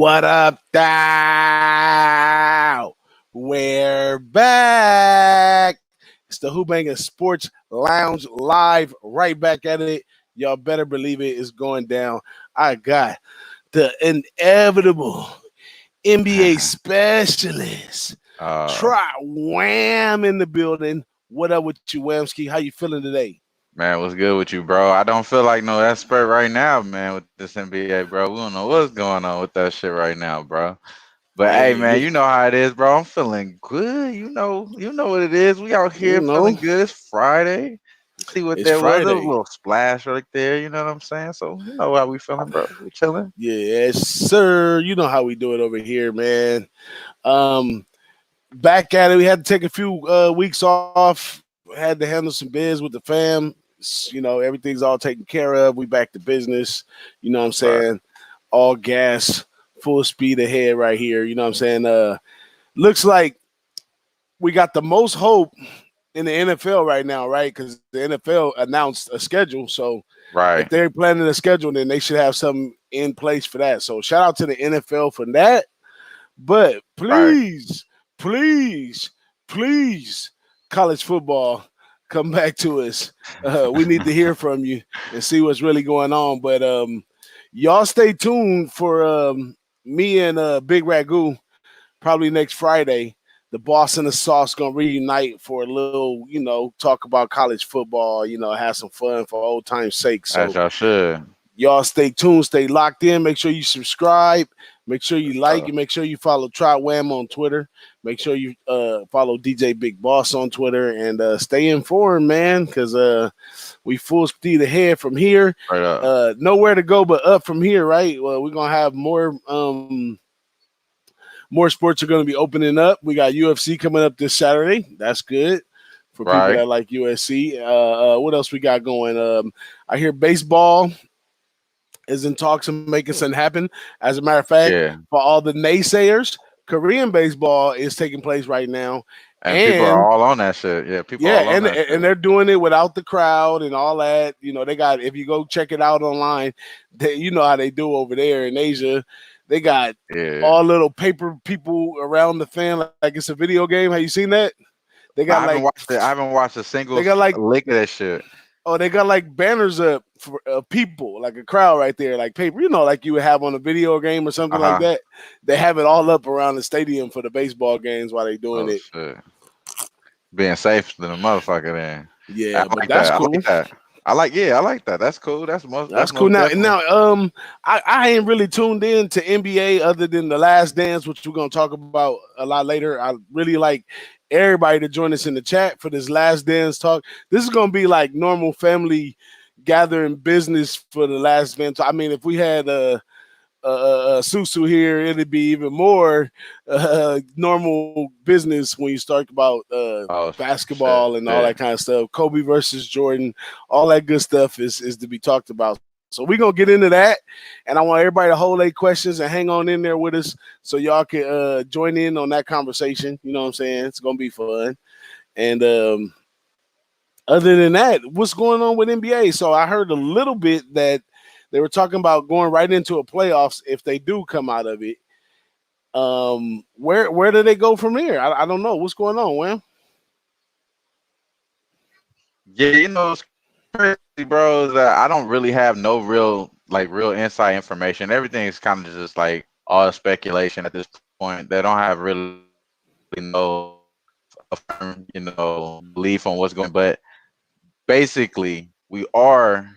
What up, thou? We're back. It's the Who-Bangin Sports Lounge live, right back at it. Y'all better believe it is going down. I got the inevitable NBA specialist, Try Wham in the building. What up with you, Whamski? How you feeling today? Man, what's good with you, bro? I don't feel like no expert right now, man, with this NBA, bro. We don't know what's going on with that shit right now, bro. But hey, man, Yeah, you know how it is, bro. I'm feeling good. You know what it is. We out you here know, feeling good. It's Friday. You see what it's there was? A Friday. little splash right there. You know what I'm saying? So you know how we feeling, bro. We chilling. Yes, sir. You know how we do it over here, man. Um, Back at it. We had to take a few weeks off. Had to handle some biz with the fam. Everything's all taken care of. We back to business. You know what I'm Right. saying? All gas, full speed ahead right here. You know what I'm saying? Looks like we got the most hope in the NFL right now, right? Because the NFL announced a schedule. So if Right. they're planning a schedule, then they should have something in place for that. So shout out to the NFL for that. But Right. please, please, college football, come back to us. We need to hear from you and see what's really going on. But y'all stay tuned for me and Big Ragu probably next Friday. The Boss and the Sauce gonna reunite for a little, talk about college football. Have some fun for old time's sake. As So y'all should. y'all stay tuned, stay locked in. Make sure you subscribe. Make sure you like Uh, and make sure you follow Try Wham on Twitter. Make sure you follow DJ Bigboss on Twitter and stay informed, man, because we full speed ahead from here. right up. Nowhere to go but up from here, right? Well, we're gonna have more sports are gonna be opening up. We got UFC coming up this Saturday. That's good for people Right. that like USC. What else we got going? I hear baseball is in talks of making something happen. As a matter of fact, Yeah. for all the naysayers, Korean baseball is taking place right now, And people are and all on that shit. Yeah, people are yeah, all on and that and shit. they're doing it without the crowd and all that. They got if you go check it out online, you know how they do over there in Asia. They got Yeah. all little paper people around the fan like it's a video game. Have you seen that? They got No, I like haven't watched it. I haven't watched a they single got like lick of that shit. Oh, they got like banners up for people, like a crowd right there, like paper, like you would have on a video game or something like Uh-huh. that. They have it all up around the stadium for the baseball games while they doing Oh it. shit. Being safe than a motherfucker then. I Yeah, but like that's that. I cool. like that. I like that. That's cool. That's That's cool. most Now, definitely. now, I ain't really tuned in to NBA other than the Last Dance, which we're gonna talk about a lot later. I really like everybody to join us in the chat for this Last Dance talk. This is gonna be like normal family gathering business for the Last Dance. I mean, if we had Susu here, it'd be even more normal business when you start about Oh shit. basketball and all Yeah. that kind of stuff. Kobe versus Jordan, all that good stuff is to be talked about. So we're gonna get into that, and I want everybody to hold their questions and hang on in there with us so y'all can join in on that conversation. You know what I'm saying? It's gonna be fun. And other than that, what's going on with NBA? So I heard a little bit that they were talking about going right into a playoffs if they do come out of it. Where do they go from here? I don't know. What's going on, man? Yeah, it's crazy, bro, is that I don't really have no real inside information. Everything's kind of just like all speculation at this point. They don't have really no a firm, belief on what's going. But basically, we are.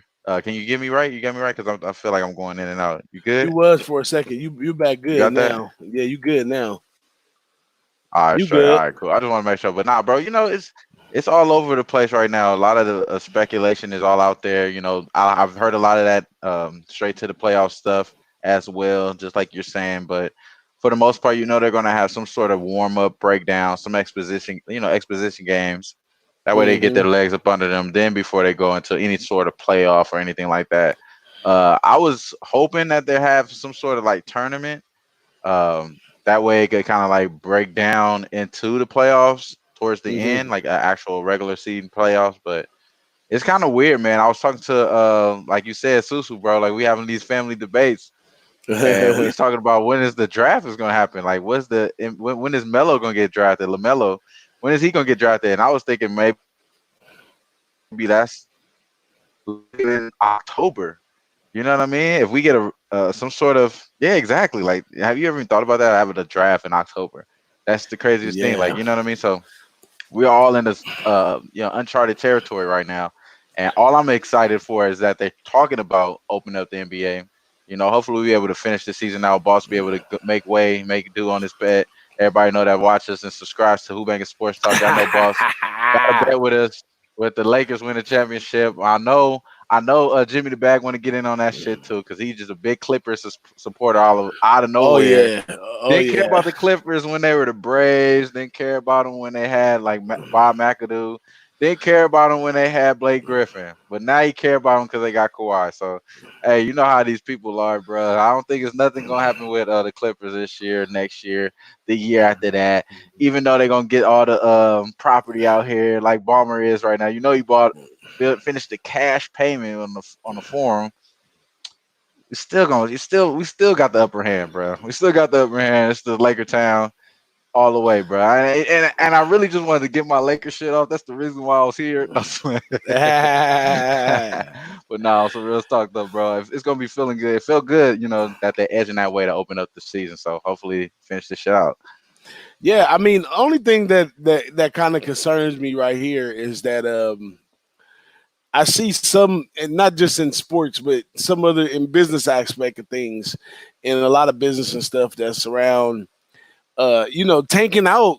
Can you get me right? You got me right because I feel like I'm going in and out. You You good? was for a second. You back You good got that? now. Yeah, you good now. All right, You straight. All good. right, cool. I just want to make sure. But nah, bro, it's all over the place right now. A lot of the speculation is all out there. I've heard a lot of that straight to the playoff stuff as well, just like you're saying. But for the most part, they're gonna have some sort of warm up breakdown, some exposition games. That way they get Mm-hmm. their legs up under them. Then before they go into any sort of playoff or anything like that, I was hoping that they have some sort of like tournament. That way it could kind of like break down into the playoffs towards the Mm-hmm. end, like an actual regular season playoffs. But it's kind of weird, man. I was talking to like you said, Susu, bro. Like we having these family debates, and we was talking about when is the draft is gonna happen. Like, when is Melo gonna get drafted? Lamelo, when is he gonna get drafted? And I was thinking maybe that's in October. You know what I mean? If we get a some sort of, yeah, exactly. Like, have you ever even thought about that, having a draft in October? That's the craziest thing. Like, Yeah. you know what I mean? So we're all in this uncharted territory right now, and all I'm excited for is that they're talking about opening up the NBA. Hopefully we'll be able to finish the season out. Boss will be able to make do on this bet. Everybody know that watch us and subscribes to Who-Bangin Sports Talk. Y'all know Boss got a bet with us with the Lakers win the championship. I know, Jimmy the Bag want to get in on that shit too, because he's just a big Clippers supporter out of Oh nowhere. yeah. Oh Didn't care yeah. about the Clippers when they were the Braves. Didn't care about them when they had like Bob McAdoo. Didn't care about them when they had Blake Griffin. But now you care about them because they got Kawhi. So, hey, you know how these people are, bro. I don't think it's nothing gonna happen with the Clippers this year, next year, the year after that. Even though they're gonna get all the property out here like Balmer is right now. He finished the cash payment on the forum. We still got the upper hand, bro. We still got the upper hand. It's the Laker town all the way, bro. And I really just wanted to get my Laker shit off. That's the reason why I was here. But no, so real talk though, bro. It's gonna be feeling good. It felt good, that they're edging that way to open up the season. So hopefully finish this shit out. Yeah, I mean, only thing that kind of concerns me right here is that I see some, and not just in sports, but some other in business aspect of things, and a lot of business and stuff that's around. Tanking out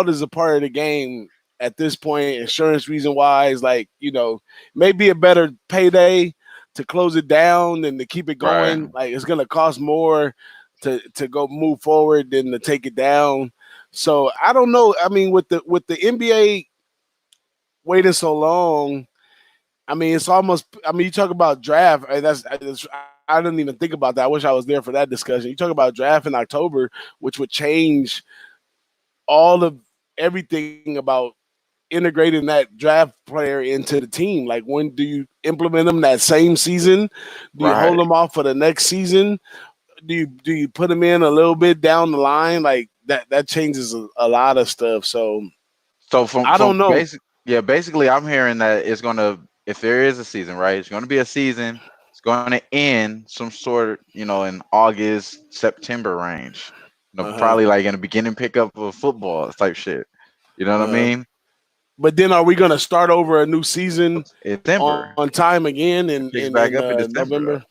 is a part of the game at this point. Insurance reason wise, like maybe a better payday to close it down than to keep it Right. going. Like it's gonna cost more to go move forward than to take it down. So I don't know. I mean, with the NBA waiting so long, I mean, it's almost. I mean, you talk about draft. I didn't even think about that. I wish I was there for that discussion. You talk about draft in October, which would change all of everything about integrating that draft player into the team. Like, when do you implement them that same season? Do you hold Right. them off for the next season? Do you put them in a little bit down the line? Like that changes a lot of stuff. So So from I don't from know. basic yeah, basically I'm hearing that it's gonna, if there is a season, right? It's gonna be a season. It's gonna end some sort, in August, September range. Uh huh. Probably like in the beginning pickup of football type shit. You know what I Uh huh. mean? But then, are we going to start over a new season In December. on time again It in picks in back in up in December. November,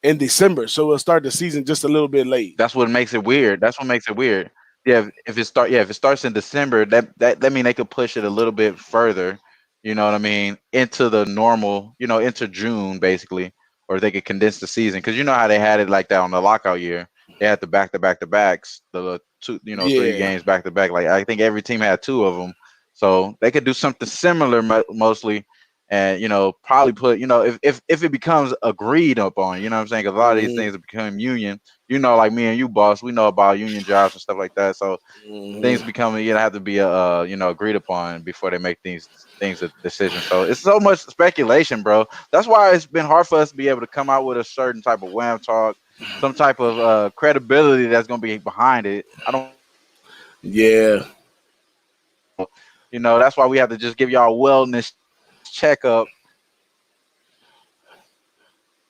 in December? So we'll start the season just a little bit late. That's what makes it weird. That's what makes it weird. Yeah, if it starts in December, that mean they could push it a little bit further. You know what I mean? Into the normal, into June basically, or they could condense the season because you know how they had it like that on the lockout year. They had the back to back to backs, the two, three Yeah. games back to back. Like I think every team had two of them, so they could do something similar mostly. And probably put, if it becomes agreed upon, you know what I'm saying? Because a lot of these Hmm. things have become union, like me and you, boss, we know about union jobs and stuff like that. So things Hmm. become, have to be agreed upon before they make these things a decision. So it's so much speculation, bro. That's why it's been hard for us to be able to come out with a certain type of wham talk, some type of credibility that's gonna be behind it. I don't Yeah. That's why we have to just give y'all a wellness checkup.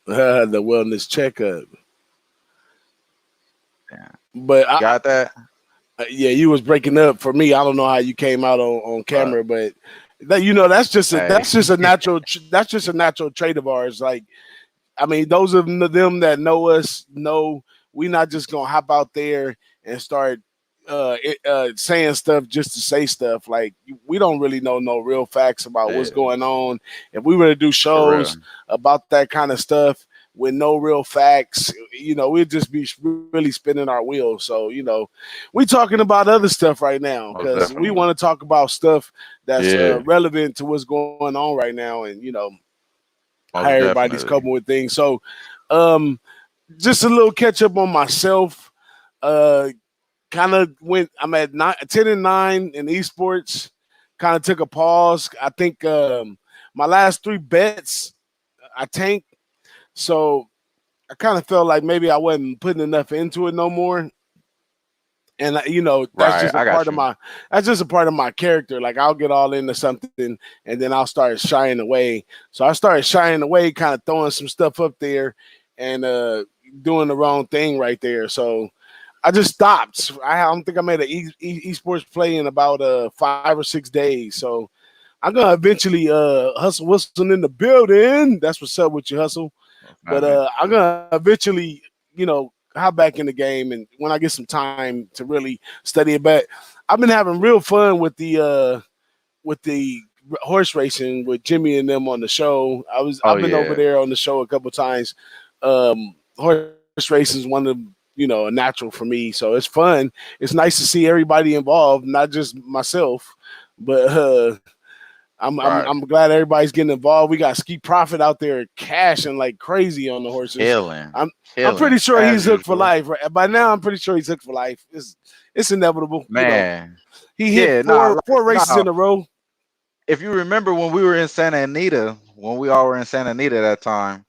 The wellness checkup. Yeah. But You got that? yeah, you was breaking up for me. I don't know how you came out on But camera, but that's just a hey, natural trait of ours. Like, I mean, those of them that know us know we not just gonna hop out there and start saying stuff just to say stuff. Like, we don't really know no real facts about what's yeah, going on. If we were to do for real. shows about that kind of stuff with no real facts, we'd just be really spinning our wheels. So, we talking about other stuff right now Most because we definitely. want to talk about stuff that's Yeah, relevant to what's going on right now, and how most everybody's definitely. coping with things. So, um, just a little catch up on myself. Uh, kind of went. I'm at 10-9 in esports. Kind of took a pause. I think my last three bets I tanked. So I kind of felt like maybe I wasn't putting enough into it no more. And that's Right. just a I part got of you. my character. Like I'll get all into something and then I'll start shying away. So I started shying away, kind of throwing some stuff up there and doing the wrong thing right there. So I just stopped. I don't think I made an esports play in about 5 or 6 days. So I'm gonna eventually hustle Wilson in the building. That's what's up with you, hustle. What's But happening? I'm gonna eventually, hop back in the game, and when I get some time to really study it. But I've been having real fun with the horse racing with Jimmy and them on the show. Oh I've been over yeah. there on the show a couple times. Horse racing is one of a natural for me, so it's fun. It's nice to see everybody involved, not just myself, but I'm Right. glad everybody's getting involved. We got Ski Profit out there cashing like crazy on the horses. Killing. I'm pretty Killing. sure As he's hooked for usual. life. Right? By now, I'm pretty sure he's hooked for life. It's inevitable. Man. He hit Yeah, nah, four like races nah. in a row. If you remember when we were in Santa Anita, when we all were in Santa Anita that time,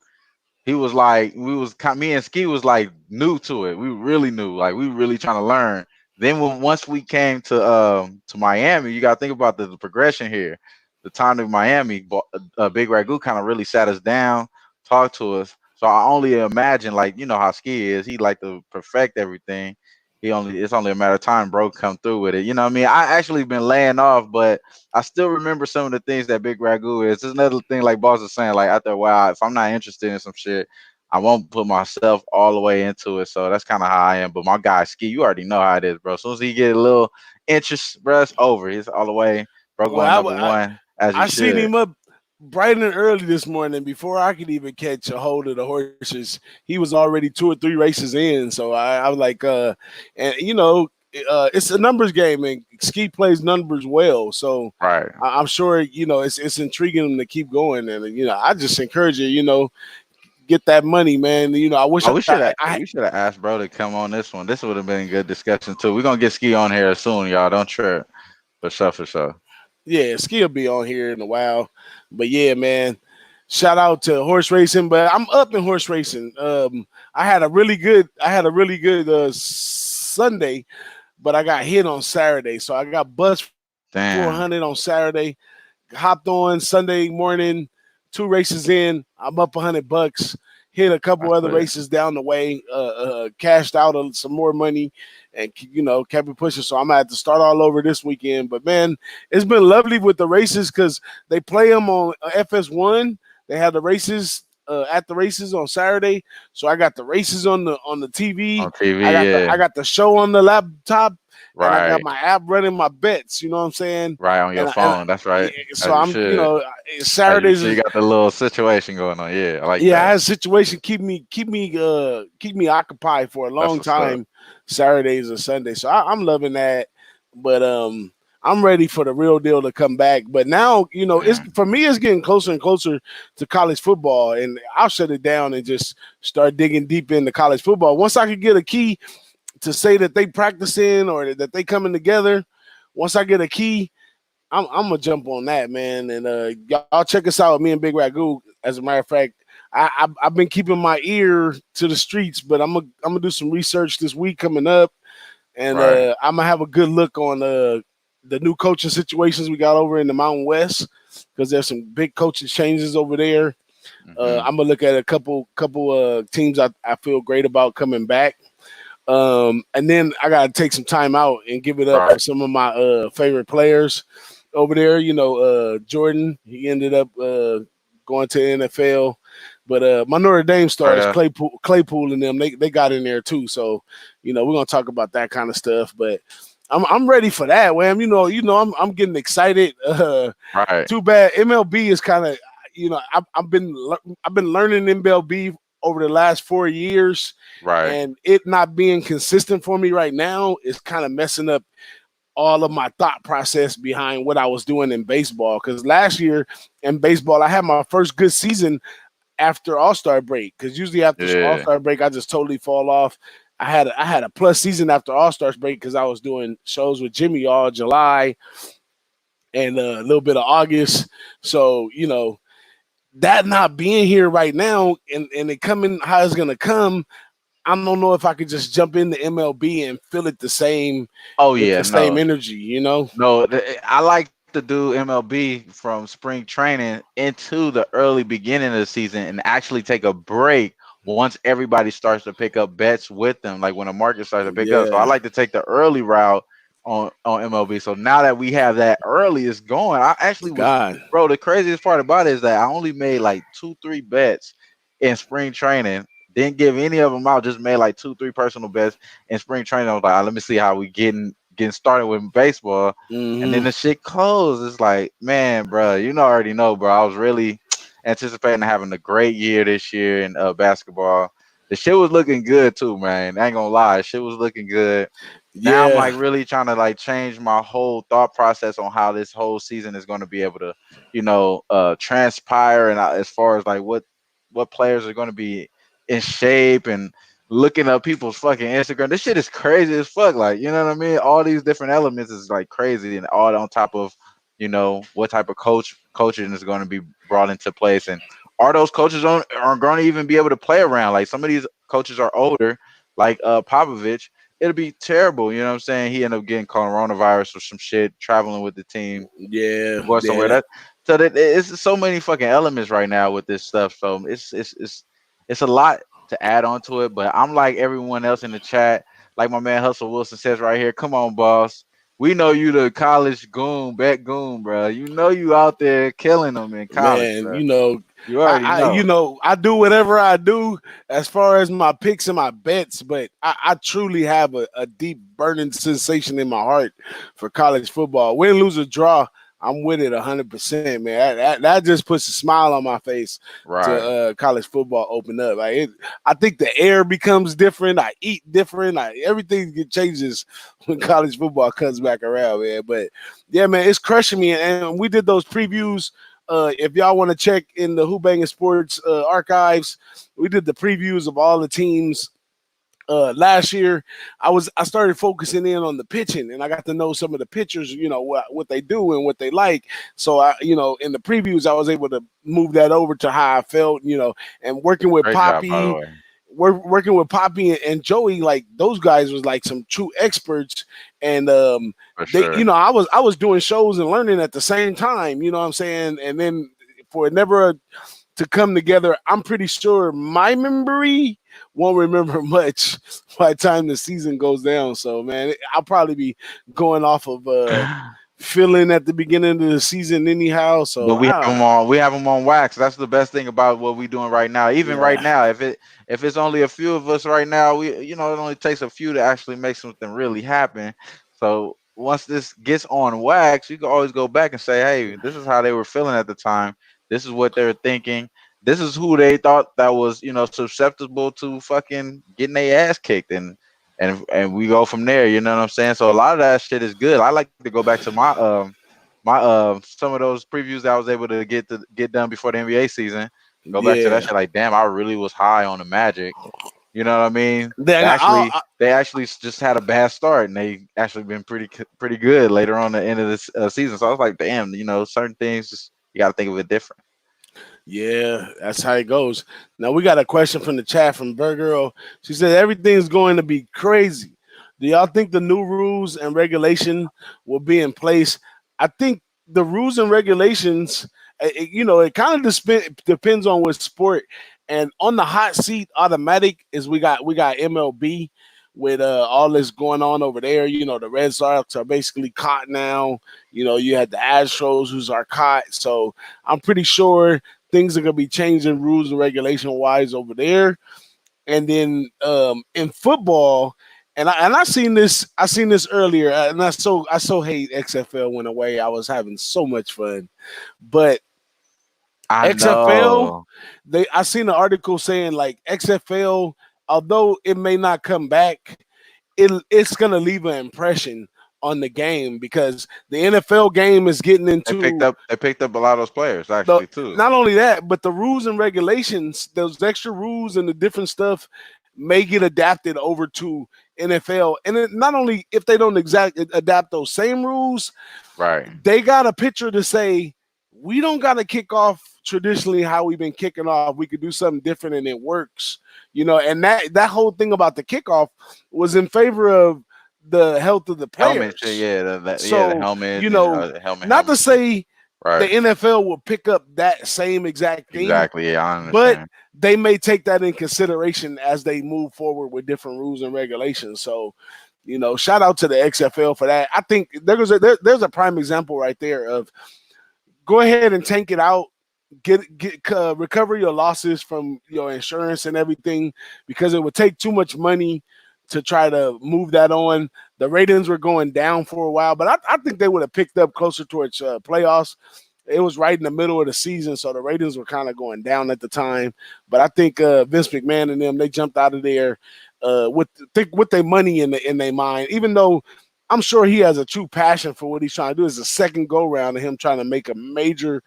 he was like, me and Ski was like new to it. We really knew, like we really trying to learn. Then once we came to Miami, you got to think about the progression here. The time in Miami, Big Ragu kind of really sat us down, talked to us. So I only imagine, like, you know how Ski is. He like to perfect everything. It's only a matter of time, bro, come through with it. You know what I mean? I actually been laying off, but I still remember some of the things that Big Ragu is. There's another thing, like Boss is saying, like after a while, if I'm not interested in some shit, I won't put myself all the way into it. So that's kind of how I am. But my guy Ski, you already know how it is, bro. As soon as he get a little interest, bro, it's over. He's all the way, bro, going Well, number one as he I seen should. him up bright and early this morning before I could even catch a hold of the horses. He was already 2 or 3 races in. So I was like, and it's a numbers game, and Ski plays numbers well. So Right. I'm sure it's intriguing him to keep going, and I just encourage you, get that money, man. I wish Oh, I we should have asked bro to come on this one. This would have been a good discussion too. We're gonna get Ski on here soon, y'all. Don't trip. For sure, for sure. yeah, Ski will be on here in a while. But yeah, man. Shout out to horse racing, but I'm up in horse racing. I had a really good Sunday, but I got hit on Saturday. So I got buzzed for 400 Damn. on Saturday, hopped on Sunday morning, 2 races in. I'm up $100. Hit a couple That's other lit. races down the way. Cashed out some more money, and kept it pushing. So I'm gonna have to start all over this weekend. But man, it's been lovely with the races because they play them on FS1. They have the races at the races on Saturday. So I got the races on the TV. On TV, I yeah. got the show on the laptop, and I got Right. my app running my bets. You know what I'm saying? Right on your And phone. That's yeah, right. so As you I'm should. As you Saturdays should. You is got the little situation going on. Yeah, I like yeah, I that. had a situation keep me occupied for a That's long what's up. time, Saturdays and Sundays. So I'm loving that. But I'm ready for the real deal to come back. But now, it's Man. for me it's getting closer and closer to college football. And I'll shut it down and just start digging deep into college football. Once I could get a key to say that they practicing or that they coming together, once I get a key, I'm gonna jump on that, man. And y'all check us out, me and Big Ragu. As a matter of fact, I've been keeping my ear to the streets, but I'm gonna do some research this week coming up, and Right. I'm gonna have a good look on the new coaching situations we got over in the Mountain West because there's some big coaching changes over there. Hmm. I'm gonna look at a couple teams I feel great about coming back. And then I gotta take some time out and give it up Right. for some of my favorite players over there. Jordan, he ended up going to the NFL. But my Notre Dame Straight stars, up. Claypool and them, they got in there too. So, we're gonna talk about that kind of stuff. But I'm ready for that, Wham. I'm getting excited. Right. Too bad MLB is kind of, I've been learning MLB over the last 4 years, Right. and it not being consistent for me right now is kind of messing up all of my thought process behind what I was doing in baseball. Because last year in baseball, I had my first good season after All Star break. Because usually after All Yeah. Star break, I just totally fall off. I had a plus season after All Stars break because I was doing shows with Jimmy all July and a little bit of August. So that not being here right now and it coming how it's gonna come, I don't know if I could just jump into MLB and feel it the same Oh with yeah, the same no, energy, you know? no. I like to do MLB from spring training into the early beginning of the season and actually take a break once everybody starts to pick up bets with them, like when the market starts to pick up. So I Yeah, like to take the early route on MLB. So now that we have that early is going, I actually was, God, bro. The craziest part about it is that I only made like 2, 3 bets in spring training. Didn't give any of them out. Just made like 2, 3 personal bets in spring training. I was like, "Ah, let me see how we getting started with baseball." And then hmm the shit closed. It's like, man, bro, already know, bro. I was really anticipating having a great year this year in basketball. The shit was looking good too, man. I ain't gonna lie, shit was looking good. Now I'm yeah, like really trying to like change my whole thought process on how this whole season is going to be able to, transpire, and as far as like what players are going to be in shape, and looking up people's fucking Instagram. This shit is crazy as fuck. Like, you know what I mean? All these different elements is like crazy, and all on top of, what type of coaching is going to be brought into place, and are those coaches are going to even be able to play around? Like some of these coaches are older, like Popovich. It'll be terrible. You know what I'm saying? He ended up getting coronavirus or some shit, traveling with the team, yeah, going somewhere. yeah, That it's so many fucking elements right now with this stuff. So it's a lot to add on to it. But I'm like everyone else in the chat, like my man Hustle Wilson says right here. Come on, boss. We know you the college goon, bet goon, bro. You know you out there killing them in college, man. bro. You know, You already know. I do whatever I do as far as my picks and my bets, but I truly have a deep burning sensation in my heart for college football. Win, lose, or draw, I'm with it 100%, man. That just puts a smile on my face to Right. college football open up. I think the air becomes different. I eat different. Everything changes when college football comes back around, man. But yeah, man, it's crushing me. And we did those previews. If y'all want to check in the Who-Bangin Sports archives, we did the previews of all the teams last year. I started focusing in on the pitching, and I got to know some of the pitchers, what they do and what they like. So in the previews, I was able to move that over to how I felt, and working with Great job, by the Poppy. way. We're working with Poppy and Joey, like those guys was like some true experts, and For they, sure. I was doing shows and learning at the same time, you know what I'm saying, and then for it never to come together, I'm pretty sure my memory won't remember much by the time the season goes down. So man, I'll probably be going off of feeling at the beginning of the season anyhow. But So we have them on. We have them on wax. That's the best thing about what we're doing right now. Even right yeah, now, if it's only a few of us right now, it only takes a few to actually make something really happen. So once this gets on wax, you can always go back and say, "Hey, this is how they were feeling at the time. This is what they were thinking. This is who they thought that was, susceptible to fucking getting their ass kicked." And we go from there. You know what I'm saying? So a lot of that shit is good. I like to go back to my some of those previews that I was able to get done before the NBA season. Go back to that yeah. shit like, damn, I really was high on the Magic. You know what I mean? Then They actually just had a bad start, and they actually been pretty good later on the end of this season. So I was like, damn, certain things just you got to think of it different. Yeah, that's how it goes. Now we got a question from the chat from Burgirl. She said everything's going to be crazy. Do y'all think the new rules and regulation will be in place? I think the rules and regulations, it kind of depends on what sport. And on the hot seat, automatic is we got MLB with all this going on over there. The Red Sox are basically caught now. You had the Astros who's are caught. So I'm pretty sure things are gonna be changing rules and regulation wise over there. And then in football, and I seen this earlier, and I so hate XFL went away. I was having so much fun, but I XFL, know. I seen an article saying like XFL, although it may not come back, it's gonna leave an impression on the game because the NFL game is getting They picked into up they picked up a lot of those players the actually too. not only that, but the rules and regulations, those extra rules and the different stuff may get adapted over to NFL. And not only if they don't exactly adapt those same rules, Right. they got a picture to say we don't got to kick off traditionally how we've been kicking off. We could do something different and it works, and that whole thing about the kickoff was in favor of the health of the Helmet, players. the So, helmet, not to helmet shit. say the Right. NFL will pick up that same exact thing, Exactly. Yeah, I but understand. they may take that in consideration as they move forward with different rules and regulations. So, shout out to the XFL for that. I think there's a prime example right there of go ahead and tank it out, recover your losses from your insurance and everything, because it would take too much money to try to move that on. The ratings were going down for a while, but I think they would have picked up closer towards playoffs. It was right in the middle of the season, so the ratings were kind of going down at the time. But I think Vince McMahon and them, they jumped out of there with their money in their mind, even though I'm sure he has a true passion for what he's trying to do. It's a second go round of him trying to make a major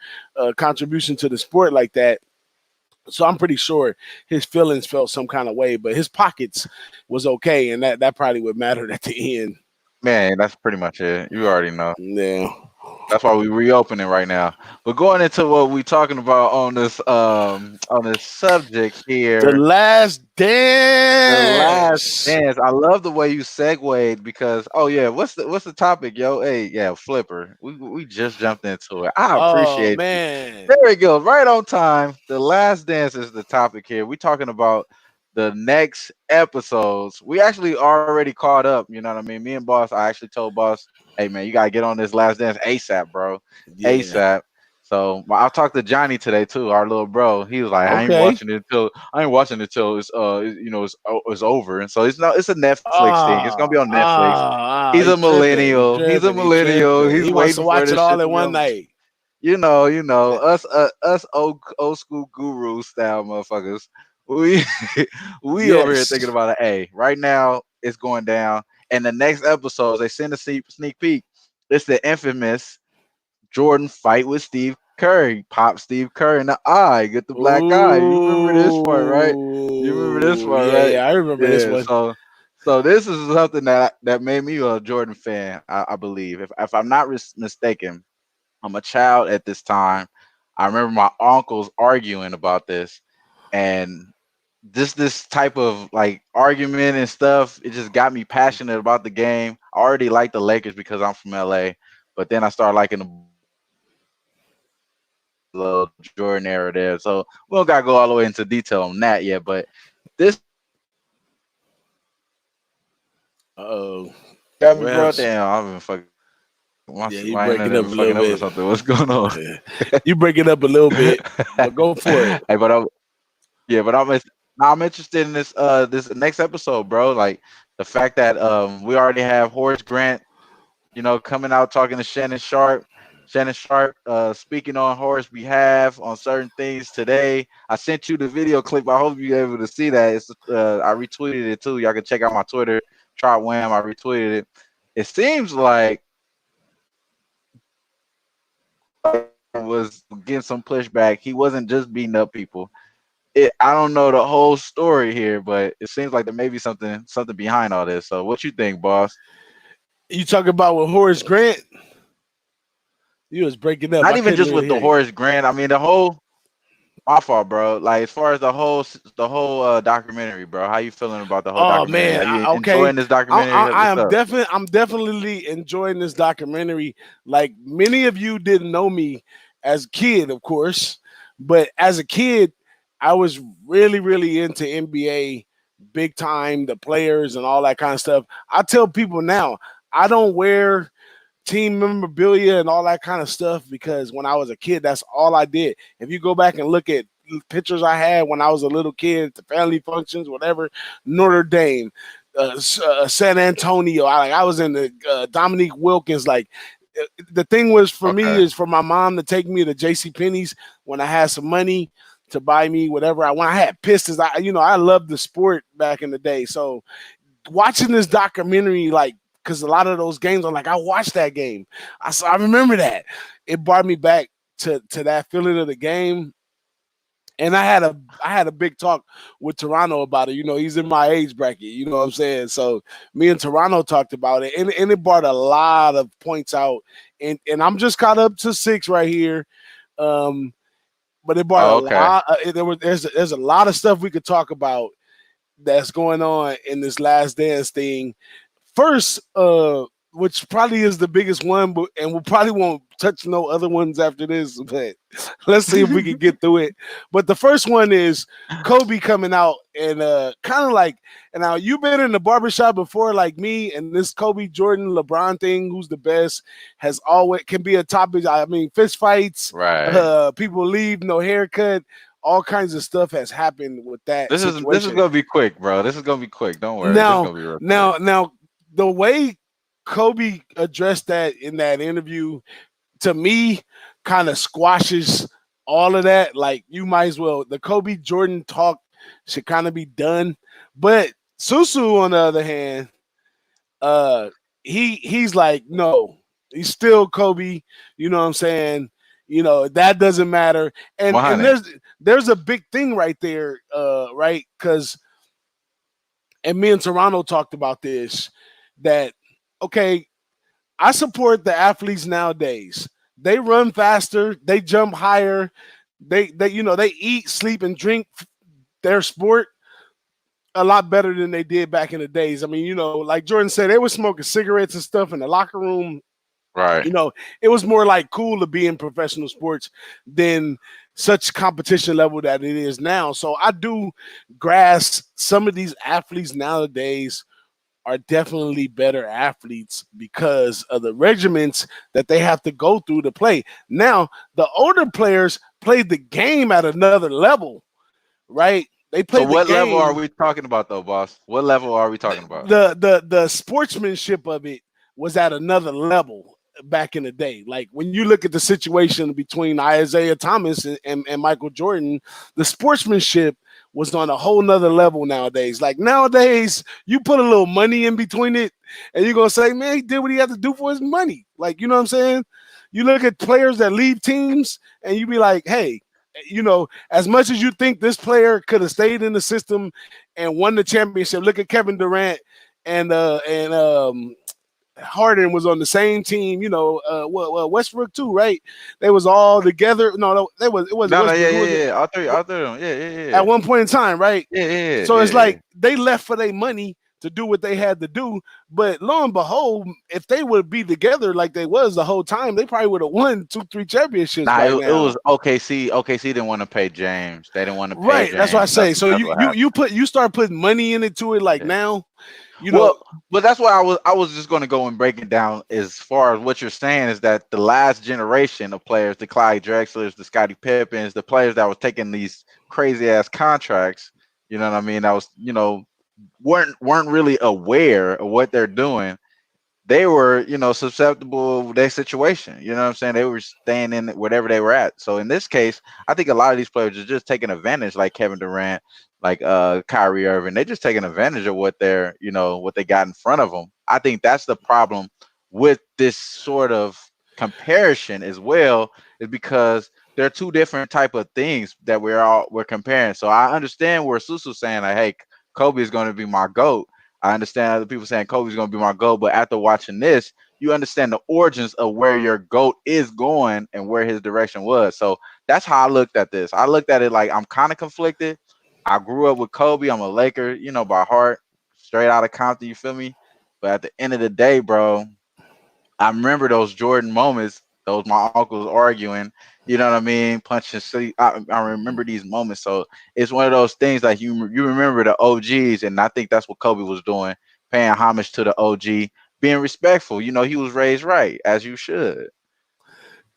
contribution to the sport like that. So I'm pretty sure his feelings felt some kind of way, but his pockets was okay, and that probably would matter at the end. Man, that's pretty much it. You already know. Yeah. That's why we reopening right now. But going into what we talking about on this subject The here, Last the last Dance. dance. I love the way you segued because what's the topic, yo? Hey, yeah, flipper. We just jumped into it. I Oh appreciate you. man. There we go, right on time. The last dance is the topic here. We talking about the next episodes. We actually already caught up. You know what I mean? Me and Boss, I actually told Boss, "Hey man, you gotta get on this last dance ASAP, bro, Yeah. ASAP." So I talked to Johnny today too, our little bro. He was like, Okay. I ain't watching it till it's over." And so it's a Netflix thing. It's gonna be on Netflix. He's a He tripping. He millennial. He's a tripping. He millennial. tripping. He's He wants to waiting for watch it this all shit to in be one on. night. Us old school guru style motherfuckers. We we over here thinking Yes. about it. Hey, right now it's going down, and the next episodes they send a sneak peek. It's the infamous Jordan fight with Steve Curry. Pop Steve Curry in the eye, get the black eye. You remember this part, right? You remember this Ooh. part, Yeah, right? yeah. I remember this Yeah. one. So this is something that made me a Jordan fan. I believe, if I'm not mistaken, I'm a child at this time. I remember my uncles arguing about this, and this type of like argument and stuff, it just got me passionate about the game. I already like the Lakers because I'm from LA, but then I started liking the little Jordan era there. So we don't gotta go all the way into detail on that yet, but this Uh-oh. got me, bro. Rams. Damn, I've been fucking Yeah, you my breaking internet up been a little fucking up or bit. something. What's going on? You breaking up a little bit, but go for it. Hey, but I'm interested in this next episode, bro. Like the fact that we already have Horace Grant, coming out talking to Shannon Sharp. Shannon Sharp speaking on Horace's behalf on certain things today. I sent you the video clip. I hope you're able to see that. I retweeted it too. Y'all can check out my Twitter. Trot Wham. I retweeted it. It seems like was getting some pushback. He wasn't just beating up people. I don't know the whole story here, but it seems like there may be something behind all this. So what you think, boss? You talking about with Horace Grant? You was breaking up. Not I even couldn't just really with the hear you. Horace Grant. I mean the whole my fault, bro. Like as far as the whole documentary, bro. How you feeling about the whole Oh documentary? man, Are you okay. enjoying this documentary? What's up? I'm definitely enjoying this documentary. Like many of you didn't know me as a kid, of course, but as a kid, I was really into NBA, big time, the players and all that kind of stuff. I tell people now, I don't wear team memorabilia and all that kind of stuff because when I was a kid, that's all I did. If you go back and look at pictures I had when I was a little kid, the family functions, whatever, Notre Dame, San Antonio, I was in the Dominique Wilkins. Like the thing was for me Okay. is for my mom to take me to J.C. Penney's when I had some money to buy me whatever I want. I had Pistons. I loved the sport back in the day. So watching this documentary, like, because a lot of those games, I'm like, I watched that game. I remember that. It brought me back to that feeling of the game. And I had a big talk with Toronto about it. He's in my age bracket. You know what I'm saying? So me and Toronto talked about it, and it brought a lot of points out. And I'm just caught up to 6 right here. Um, but it brought a Oh, okay. lot. There's a lot of stuff we could talk about that's going on in this Last Dance thing. First, which probably is the biggest one, but and we probably won't touch no other ones after this. But let's see if we can get through it. But the first one is Kobe coming out and kind of like, and now you've been in the barbershop before, like me, and this Kobe Jordan LeBron thing, who's the best, has always can be a topic. I mean, fist fights, Right. people leave, no haircut, all kinds of stuff has happened with that This is situation. gonna be quick, bro. This is gonna be quick. Don't worry. This is Now, gonna be real quick. now, the way Kobe addressed that in that interview, to me, kind of squashes all of that. Like, you might as well, the Kobe Jordan talk should kind of be done. But Susu, on the other hand, uh, he's like, no, he's still Kobe. You know what I'm saying? You know, that doesn't matter. And 100. there's a big thing right there, right? Because and me and Toronto talked about this, that okay, I support the athletes nowadays. They run faster, they jump higher, they they eat, sleep, and drink their sport a lot better than they did back in the days. I mean, like Jordan said, they were smoking cigarettes and stuff in the locker room. Right. It was more like cool to be in professional sports than such competition level that it is now. So I do grasp some of these athletes nowadays are definitely better athletes because of the regiments that they have to go through to play. Now, the older players played the game at another level, right? They So played the what level are game. we talking about though, boss? What level are we talking about? The sportsmanship of it was at another level back in the day. Like when you look at the situation between Isaiah Thomas and Michael Jordan, the sportsmanship was on a whole nother level nowadays. Like nowadays, you put a little money in between it, and you're gonna say, man, he did what he had to do for his money. Like, you know what I'm saying? You look at players that leave teams, and you be like, hey, as much as you think this player could have stayed in the system and won the championship, look at Kevin Durant and Harden was on the same team. Westbrook too, right? They was all together. No, they was it wasn't No, no, yeah, Westbrook. Who yeah, was it? yeah. All three of them. Yeah, yeah, At yeah. one point in time, right? Yeah, yeah, So it's yeah, yeah. like they left for their money to do what they had to do. But lo and behold, if they would be together like they was the whole time, they probably would have won 2, 3 championships Nah, by it now. was OKC. OKC didn't want to pay James. They didn't want to pay Right. That's what I James. That's say. So that's you what you happened. you start putting money into it like Yeah. now, you know, Well, but that's what I was just going to go and break it down. As far as what you're saying is that the last generation of players, the Clyde Drexlers, the Scottie Pippens, the players that was taking these crazy ass contracts, you know what I mean? That was weren't really aware of what they're doing. They were, susceptible to their situation. You know what I'm saying? They were staying in whatever they were at. So in this case, I think a lot of these players are just taking advantage, like Kevin Durant, like Kyrie Irving. They're just taking advantage of what they got in front of them. I think that's the problem with this sort of comparison as well, is because there are two different type of things that we're comparing. So I understand where Susu's saying like, hey, Kobe is going to be my GOAT. I understand other people saying Kobe's going to be my GOAT, but after watching this, you understand the origins of where your GOAT is going and where his direction was. So that's how I looked at this. I looked at it like I'm kind of conflicted. I grew up with Kobe. I'm a Laker, by heart, straight out of Compton. You feel me? But at the end of the day, bro, I remember those Jordan moments, those my uncles arguing, you know what I mean, punching sleep. I remember these moments. So it's one of those things like you remember the OGs, and I think that's what Kobe was doing, paying homage to the OG, being respectful. He was raised right, as you should.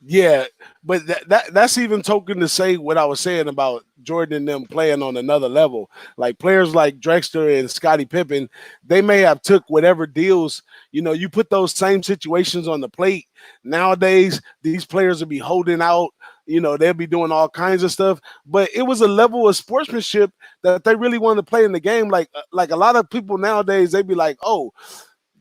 yeah, but that's even token to say what I was saying about Jordan and them playing on another level. Like players like Drexler and Scottie Pippen, they may have took whatever deals. You put those same situations on the plate. Nowadays, these players will be holding out. They'll be doing all kinds of stuff. But it was a level of sportsmanship that they really wanted to play in the game. Like a lot of people nowadays, they be like, oh,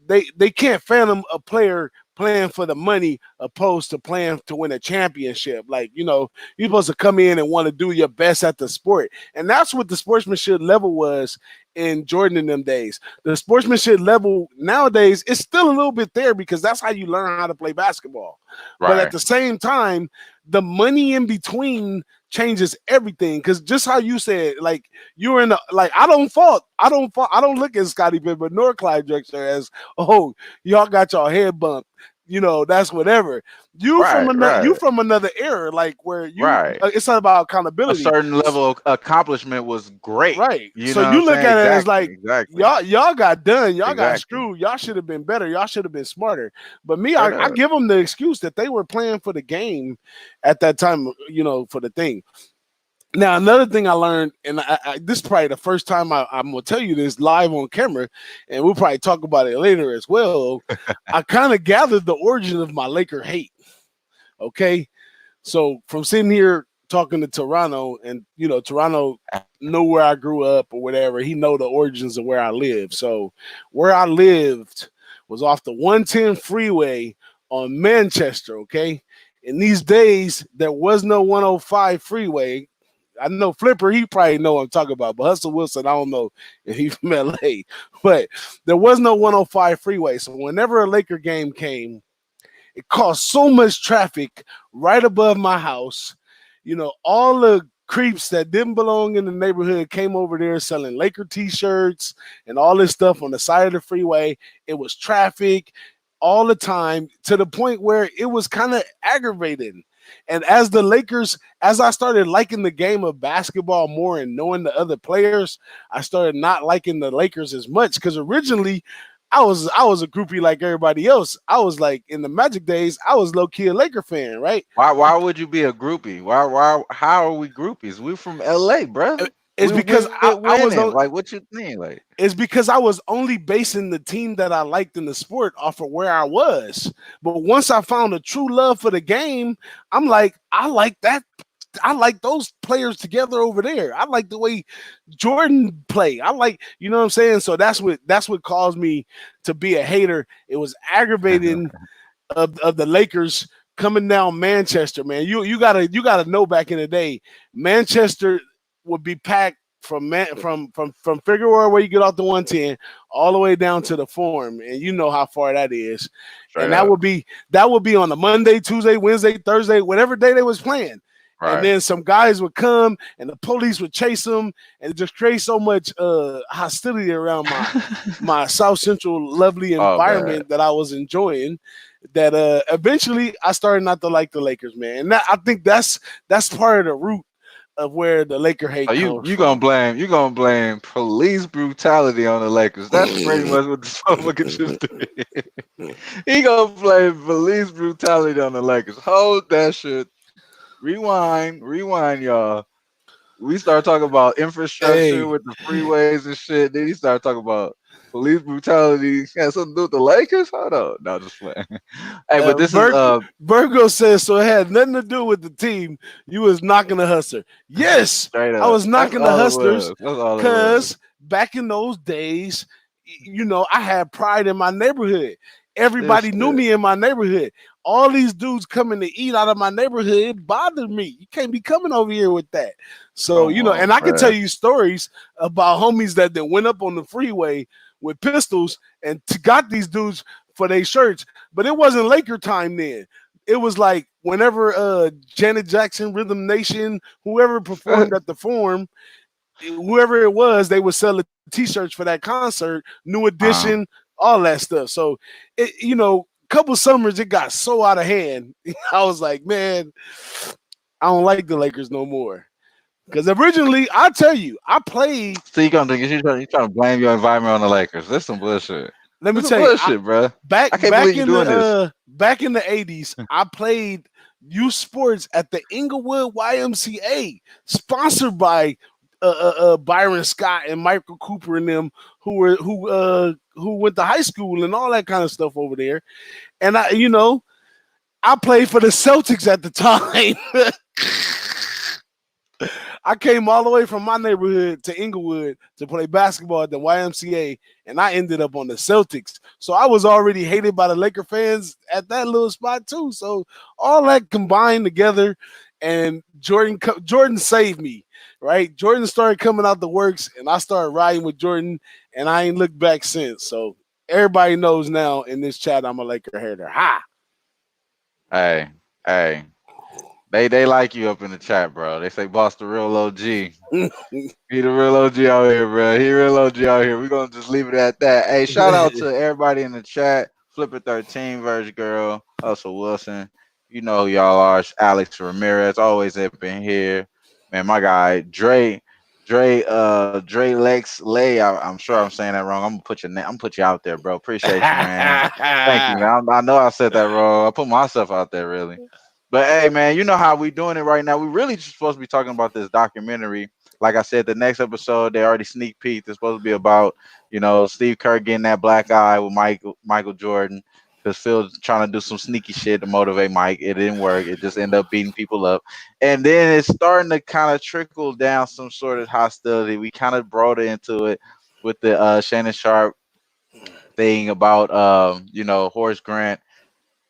they can't fathom a player playing for the money opposed to playing to win a championship. Like, you're supposed to come in and want to do your best at the sport. And that's what the sportsmanship level was in Jordan in them days. The sportsmanship level nowadays is still a little bit there because that's how you learn how to play basketball. But at Right. the same time, the money in between changes everything. Because just how you said, like you're in the like I don't look at Scottie Pippen nor Clyde Drexler as, oh, y'all got y'all head bumped. That's whatever. Right. You Right. from another era, like where Right. it's not about A accountability. certain level of accomplishment was great. Right. You So know what I'm you look saying? at it as Exactly. like Exactly. y'all got done, y'all got Exactly. screwed, y'all should have been better, y'all should have been smarter. But me, Straight I up. give them the excuse that they were playing for the game at that time, for the thing. Now another thing I learned, and this is probably the first time I'm gonna tell you this live on camera, and we'll probably talk about it later as well. I kind of gathered the origin of my Laker hate. Okay, so from sitting here talking to Toronto, and Toronto know where I grew up or whatever. He know the origins of where I lived. So where I lived was off the 110 freeway on Manchester. Okay, in these days there was no 105 freeway. I know Flipper, he probably know what I'm talking about, but Hustle Wilson, I don't know if he's from LA. But there was no 105 freeway. So whenever a Laker game came, it caused so much traffic right above my house. All the creeps that didn't belong in the neighborhood came over there selling Laker t-shirts and all this stuff on the side of the freeway. It was traffic all the time to the point where it was kind of aggravating. And as I started liking the game of basketball more and knowing the other players, I started not liking the Lakers as much because originally I was a groupie like everybody else. I was like in the Magic days, I was low key a Laker fan, right? Why would you be a groupie? Why how are we groupies? We from LA, bruh. It's We because with winning. Like what you think? Like I was only basing the team that I liked in the sport off of where I was. But once I found a true love for the game, I'm like, I like that. I like those players together over there. I like the way Jordan play. I like, you know what I'm saying? So that's what caused me to be a hater. It was aggravating of the Lakers coming down Manchester, man. You gotta know back in the day, Manchester would be packed from Figueroa where you get off the 110 all the way down to the Forum, and you know how far that is. straight And up. that would be on a Monday, Tuesday, Wednesday, Thursday, whatever day they was playing. And Right. then some guys would come and the police would chase them and it just create so much hostility around my South Central lovely Oh man. environment that I was enjoying that eventually I started not to like the Lakers, man. And I think that's part of the root of where the Laker So hate you comes you gonna from. blame you gonna blame police brutality on the Lakers. That's pretty much what this motherfucker just did. He gonna blame police brutality on the Lakers. Hold that shit. Rewind, y'all. We start talking about infrastructure Hey, with the freeways and shit. Then he started talking about police brutality. Had something to do with the Lakers? Hold on. No, just playing. Hey, but this is Virgo says so. It had nothing to do with the team. You was knocking the hustler. Yes, straight I up. was That's knocking the all it hustlers was. That's all it was. because back in those days, I had pride in my neighborhood. This Everybody knew shit. me in my neighborhood. All these dudes coming to eat out of my neighborhood, it bothered me. You can't be coming over here with that. So, Come on, and I can tell man. you stories about homies that went up on the freeway with pistols and got these dudes for their shirts. But it wasn't Laker time then. It was like whenever Janet Jackson, Rhythm Nation, whoever performed at the Forum, whoever it was, they would sell the t-shirts for that concert, new Uh, edition, all that stuff. So couple summers it got so out of hand. I was like, man, I don't like the Lakers no more. Because originally, I tell you, I played. so you trying to blame your environment on the Lakers. That's some bullshit. Let me That's some tell you, bullshit, bro. back I can't back believe you in doing this. the '80s, I played youth sports at the Inglewood YMCA, sponsored by Byron Scott and Michael Cooper and them, who went to high school and all that kind of stuff over there. And I played for the Celtics at the time. I came all the way from my neighborhood to Inglewood to play basketball at the YMCA, and I ended up on the Celtics. So I was already hated by the Laker fans at that little spot too. So all that combined together, and Jordan saved me. right? Jordan started coming out the works, and I started riding with Jordan, and I ain't looked back since. So everybody knows now in this chat I'm a Laker hater. Ha! Hey, hey. They like you up in the chat, bro. They say boss the real OG. He the real OG out here, bro. He real OG out here. We gonna just leave it at that. Hey, shout out to everybody in the chat. Flipper 13, Verge Girl, Hustle Wilson. You know who y'all are. It's Alex Ramirez, always up in here. Man, my guy Dre Lex Lay. I'm sure I'm saying that wrong. I'm gonna put your name. I'm gonna put you out there, bro. Appreciate you, man. Thank you, man. I know I said that wrong. I put myself out there, really. But hey, man, you know how we doing it right now. We really just supposed to be talking about this documentary. Like I said, the next episode they already sneak peeked. It's supposed to be about Steve Kerr getting that black eye with Michael Jordan because Phil's trying to do some sneaky shit to motivate Mike. It didn't work. It just ended up beating people up, and then it's starting to kind of trickle down some sort of hostility. We kind of brought it into it with the Shannon Sharp thing about Horace Grant.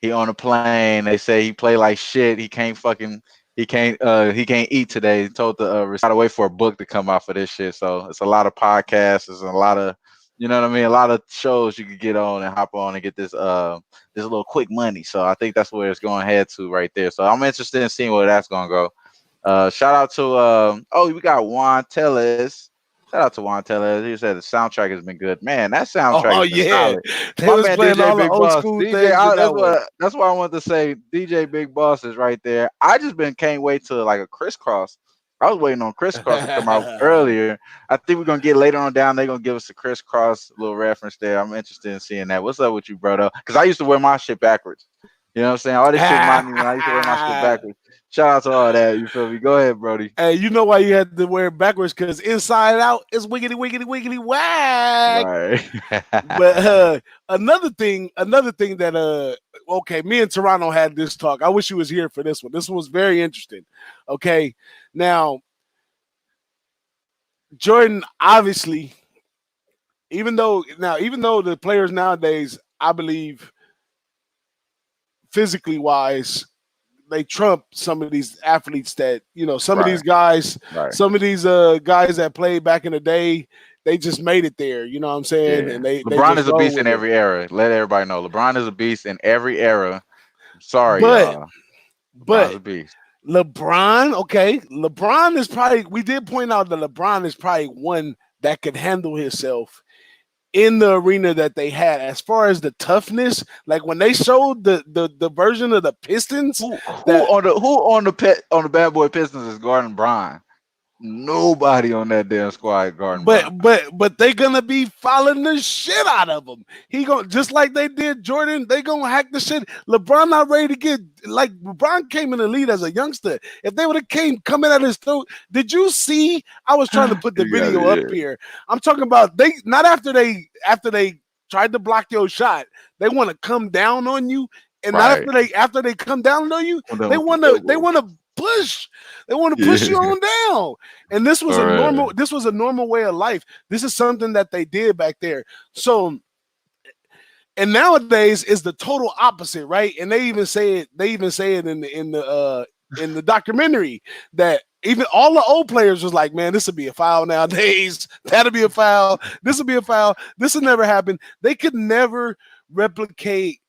He on a plane. They say he play like shit. He can't eat today. He told the gotta wait for a book to come out for this shit. So it's a lot of podcasts. There's a lot of what I mean, a lot of shows you could get on and hop on and get this little quick money. So I think that's where it's going to head to right there. So I'm interested in seeing where that's gonna go. Shout out to we got Juan Tellez. Shout out to Juan Tellez. He said the soundtrack has been good. Man, that soundtrack Oh has been yeah, solid. they My was man playing DJ all the Big old Boss. school DJ, things in that one. that's what I wanted to say. DJ Big Boss is right there. I just can't wait till like a crisscross. I was waiting on crisscross to come out earlier. I think we're gonna get later on down. They're gonna give us a crisscross little reference there. I'm interested in seeing that. What's up with you, bro? Because I used to wear my shit backwards. You know what I'm saying? All this shit reminded me when I used to wear my shit backwards. Shout out to all that. You feel me? Go ahead, Brody. Hey, you know why you had to wear it backwards? Because inside out is wiggity wiggity wiggity whack. Right. But another thing that okay, me and Toronto had this talk. I wish you was here for this one. This one was very interesting. Okay, now Jordan obviously, even though the players nowadays, I believe physically wise, they trump some of these athletes that some of Right. these guys, Right. some of these guys that played back in the day, they just made it there. You know what I'm saying? Yeah. And they LeBron just is a roll beast in with it. every era. Let everybody know. LeBron is a beast in every era. I'm sorry, But y'all. LeBron's but a beast. LeBron, okay, LeBron is probably. We did point out that LeBron is probably one that could handle himself in the arena that they had as far as the toughness. Like when they showed the version of the Pistons Who that on the Bad Boy Pistons is Gordon Bryant? Nobody on that damn squad Gordon but Bryant. but they gonna be following the shit out of him. He gonna, just like they did Jordan, they gonna hack the shit. LeBron not ready to get, like, LeBron came in the league as a youngster. If they would have came coming at his throat, did you see? I was trying to put the You got video it, up yeah. here. I'm talking about they not after they tried to block your shot, they want to come down on you. And not Right. after they come down on you, Well, done they with the wanna they elbow. wanna push. They want to push you Yeah. on down. And this was All a right. normal way of life. This is something that they did back there. So, and nowadays is the total opposite, right? And they even say it in the documentary that even all the old players was like, man, this would be a foul nowadays. That'll be a foul. This will be a foul. This will never happen. They could never replicate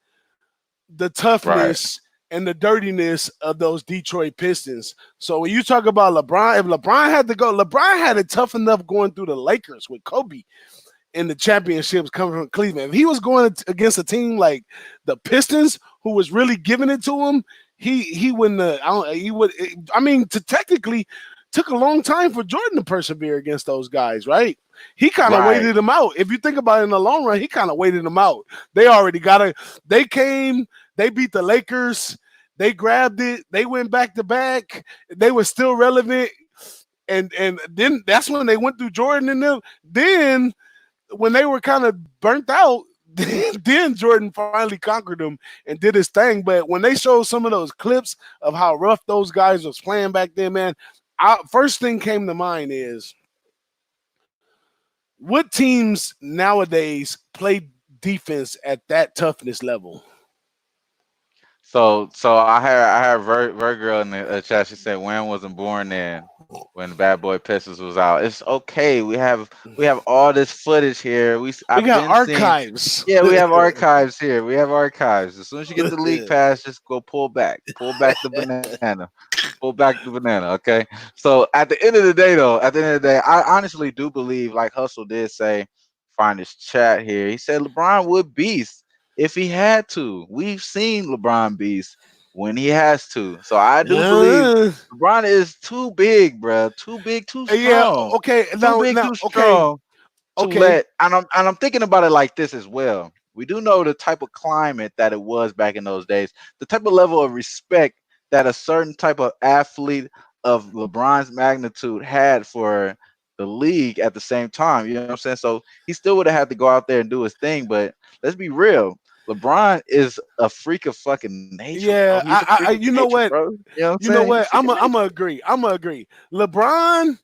the Right. toughness and the dirtiness of those Detroit Pistons. So when you talk about LeBron, if LeBron had to go, LeBron had it tough enough going through the Lakers with Kobe in the championships coming from Cleveland. If he was going against a team like the Pistons, who was really giving it to him, he wouldn't. He would. I mean, to technically took a long time for Jordan to persevere against those guys, right? He kind of Right. waited them out. If you think about it in the long run, he kind of waited them out. They already got it. They came. They beat the Lakers. They grabbed it. They went back to back. They were still relevant. And then that's when they went through Jordan and them. Then when they were kind of burnt out, then Jordan finally conquered them and did his thing. But when they showed some of those clips of how rough those guys was playing back then, man, first thing came to mind is what teams nowadays play defense at that toughness level? So I had Virgil in the chat. She said Wham wasn't born then. when Bad Boy Pistols was out. It's okay. We have all this footage here. We I've got been seeing. archives. Yeah, we have archives here. We have archives. As soon as you get the league pass, just go pull back the banana, pull back the banana. Okay. So at the end of the day, though, at the end of the day, I honestly do believe, like Hustle did say, find his chat here. He said LeBron would beast if he had to. We've seen LeBron beast when he has to. So I do believe Uh, LeBron is too big, bro. Too big, too yeah. strong. Okay. Too Now. big, Now. too Okay. strong to Okay. let. And I'm thinking about it like this as well. We do know the type of climate that it was back in those days, the type of level of respect that a certain type of athlete of LeBron's magnitude had for the league at the same time. You know what I'm saying? So he still would have had to go out there and do his thing. But let's be real. LeBron is a freak of fucking nature, bro. Yeah. He's a freak of You know nature, what? bro. You know what I'm You know saying? He's a what? freak of I'm nature. a agree. I'm a agree. LeBron.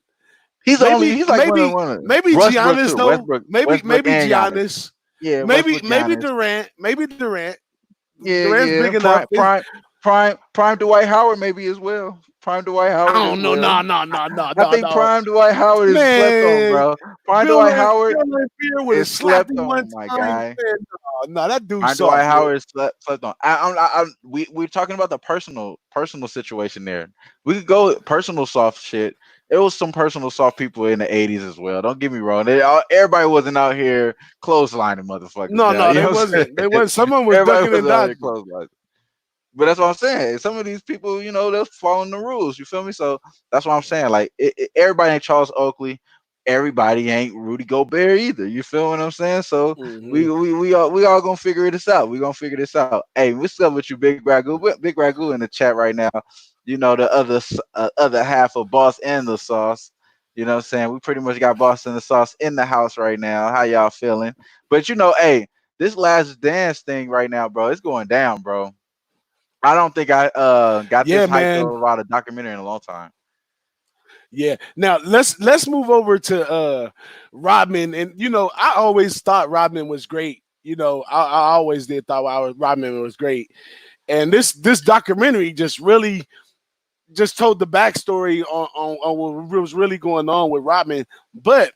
He's the only. Maybe. He's like Maybe. one of Maybe Westbrook Giannis too. though. Westbrook Maybe and Giannis. Giannis. Yeah, Westbrook, Maybe Giannis. Durant. Maybe Durant. Yeah, Durant's yeah. big enough. Prime Dwight Howard maybe as well. Prime Dwight I Howard as don't know. well. No. No. No. No. I No. think No. Prime Dwight Howard is slept on, Man, bro. Prime Dwight Howard Bill Laimbeer would have is slapped slept him one on, my time. guy. Man, no, that dude's Prime Dwight soft, man. Howard is slept on. We're talking about the personal situation there. We could go personal soft shit. It was some personal soft people in the '80s as well. Don't get me wrong. Everybody wasn't out here clotheslining motherfuckers No, down. no, You they know what I'm wasn't. They saying? wasn't. Someone was Everybody ducking was and out here dodging. clotheslining. But that's what I'm saying. Some of these people, they're following the rules. You feel me? So that's what I'm saying. Like everybody ain't Charles Oakley. Everybody ain't Rudy Gobert either. You feel what I'm saying? So Hmm we all gonna figure this out. We gonna figure this out. Hey, what's up with you, Big Ragu? Big Ragu in the chat right now. The other half of Boss and the Sauce. You know what I'm saying? We pretty much got Boss and the Sauce in the house right now. How y'all feeling? But hey, this last dance thing right now, bro, it's going down, bro. I don't think I got this Yeah, hyped man. about a documentary in a long time. Yeah. Now let's move over to Rodman, and I always thought Rodman was great. I always did thought Rodman was great, and this documentary just really just told the backstory on what was really going on with Rodman, but.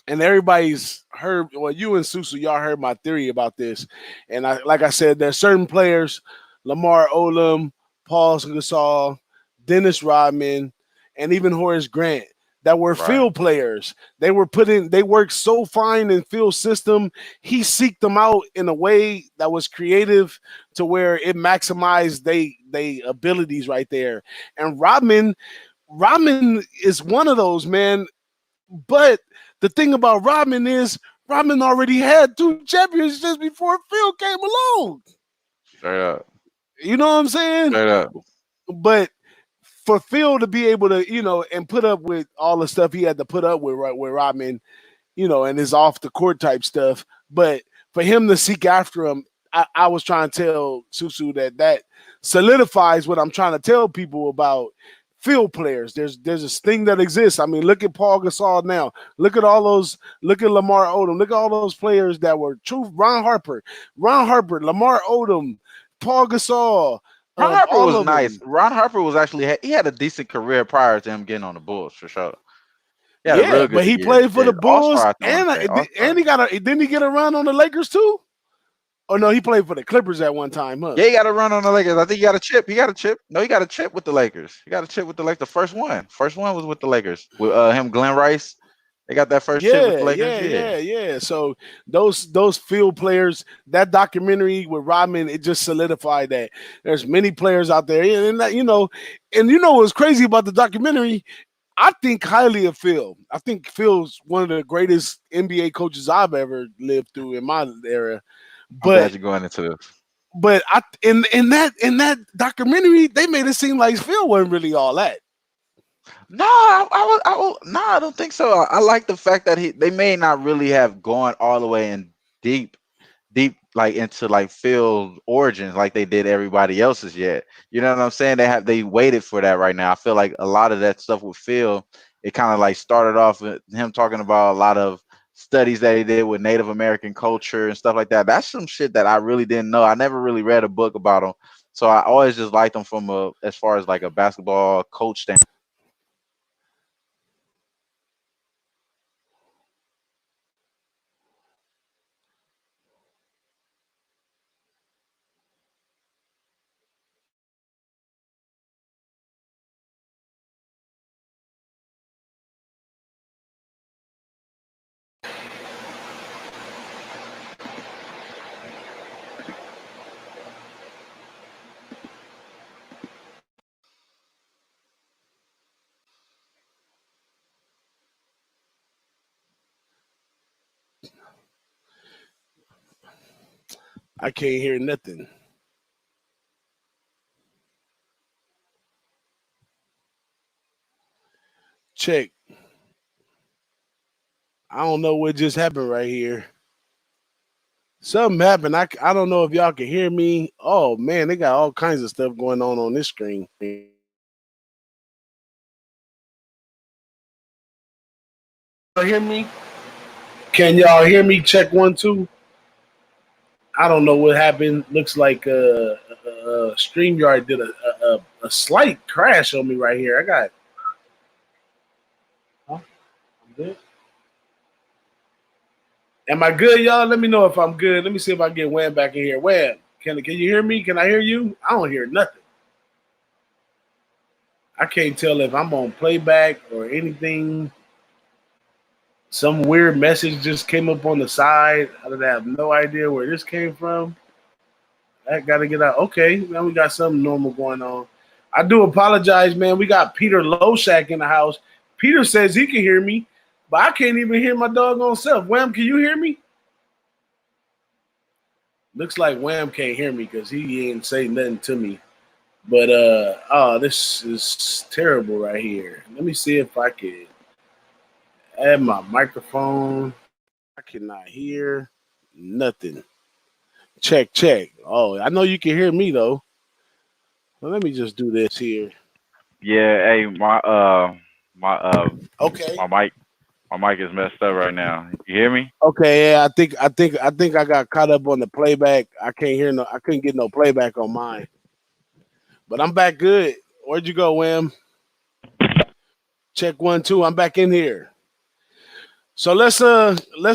And everybody's heard. Well, you and Susu, y'all heard my theory about this, and like I said, there's certain players, Lamar Odom, Paul Gasol, Dennis Rodman, and even Horace Grant that were Right. field players. They worked so fine in field system. He seeked them out in a way that was creative to where it maximized they abilities right there. And Rodman is one of those, man. But the thing about Rodman is Rodman already had two champions just before Phil came along. Straight up. You know what I'm saying? Straight up. But for Phil to be able to, and put up with all the stuff he had to put up with Rodman, and his off the court type stuff. But for him to seek after him, I was trying to tell Susu that solidifies what I'm trying to tell people about field players. There's this thing that exists. I mean, look at Paul Gasol now. Look at all those. Look at Lamar Odom. Look at all those players that were true. Ron Harper, Lamar Odom, Paul Gasol. Ron Harper All was of nice. them. Ron Harper was actually he had a decent career prior to him getting on the Bulls for sure. He had a Yeah, real good but he year. played for Yeah, the All Star. Bulls, I want to say All and Star. he got a. Didn't he get a run on the Lakers too? Oh no, he played for the Clippers at one time, huh? Yeah, he got a run on the Lakers. I think he got a chip. He got a chip. No, he got a chip with the Lakers. He got a chip with the Lakers. The first one. First one was with the Lakers with him, Glenn Rice. They got that first chip with the Yeah, Lakers. yeah, Yeah. yeah, yeah. So those field players, that documentary with Rodman, it just solidified that there's many players out there, and that what's crazy about the documentary. I think highly of Phil. I think Phil's one of the greatest NBA coaches I've ever lived through in my era. I'm glad But you're going into this. in that documentary, they made it seem like Phil wasn't really all that. No, no, I don't think so. I like the fact that they may not really have gone all the way in deep like into like field origins like they did everybody else's yet. You know what I'm saying? They waited for that right now. I feel like a lot of that stuff with Phil, it kind of like started off with him talking about a lot of studies that he did with Native American culture and stuff like that. That's some shit that I really didn't know. I never really read a book about him. So I always just liked him from as far as like a basketball coach standpoint. I can't hear nothing. Check. I don't know what just happened right here. Something happened. I don't know if y'all can hear me. Oh man, they got all kinds of stuff going on this screen. Hear me? Can y'all hear me? Check 1 2. I don't know what happened. Looks like StreamYard did a slight crash on me right here. I got. Huh? I'm good. Am I good, y'all? Let me know if I'm good. Let me see if I can get Wham back in here. Wham, can you hear me? Can I hear you? I don't hear nothing. I can't tell if I'm on playback or anything. Some weird message just came up on the side. I have no idea where this came from. I gotta get out. Okay, now we got something normal going on. I do apologize, man. We got Peter Loshak in the house. Peter says he can hear me, but I can't even hear my doggone self. Wham, can you hear me? Looks like Wham can't hear me because he ain't say nothing to me. But this is terrible right here. Let me see if I can add my microphone. I cannot hear nothing. Check, check. Oh, I know you can hear me though. Well, let me just do this here. Yeah, hey, Okay. my mic is messed up right now. You hear me? Okay, yeah, I got caught up on the playback. I couldn't get no playback on mine. But I'm back good. Where'd you go, Wham? Check 1 2. I'm back in here. So let's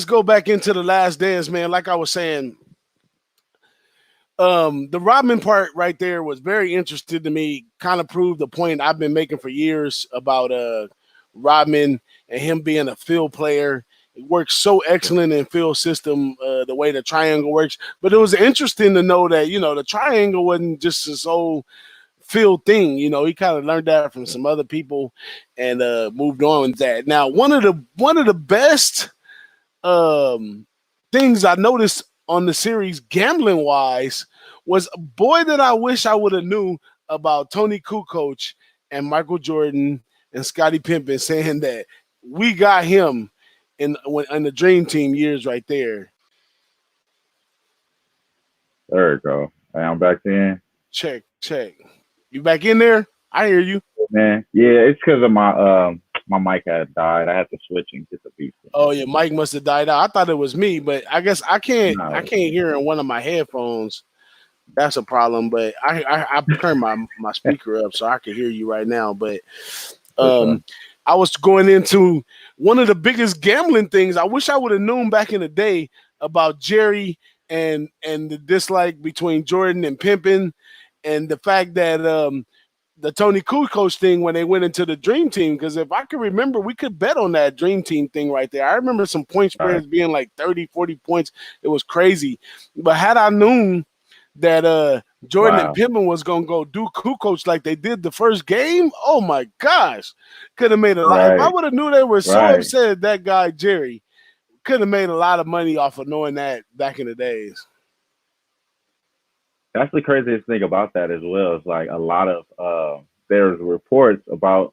go back into the last dance, man. Like I was saying, the Rodman part right there was very interesting to me. Kind of proved the point I've been making for years about Rodman and him being a field player. It works so excellent in field system, the way the triangle works. But it was interesting to know that the triangle wasn't just his whole field thing. He kind of learned that from some other people and moved on with that. Now, one of the best things I noticed on the series gambling wise was a boy that I wish I would have knew about Tony Kukoc and Michael Jordan and Scottie Pippen, saying that we got him in the Dream Team years right there. There we go. Hey, I'm back in. Check. You back in there? I hear you. Man, yeah, it's because of my mic had died. I had to switch and get the beat. Oh, your mic must have died out. I thought it was me, but I guess I can't hear in one of my headphones. That's a problem. But I turned my speaker up so I can hear you right now. But I was going into one of the biggest gambling things. I wish I would have known back in the day about Jerry and the dislike between Jordan and Pimpin, and the fact that the Tony Kukoc thing when they went into the Dream Team. Because if I can remember, we could bet on that Dream Team thing right there. I remember some point spreads being like 30, 40 points. It was crazy. But had I known that Jordan and Pimpin was going to go do Kukoc like they did the first game, oh my gosh, could have made a lot. If I would have knew they were so upset at that guy, Jerry, could have made a lot of money off of knowing that back in the days. That's the craziest thing about that as well. It's like a lot of there's reports about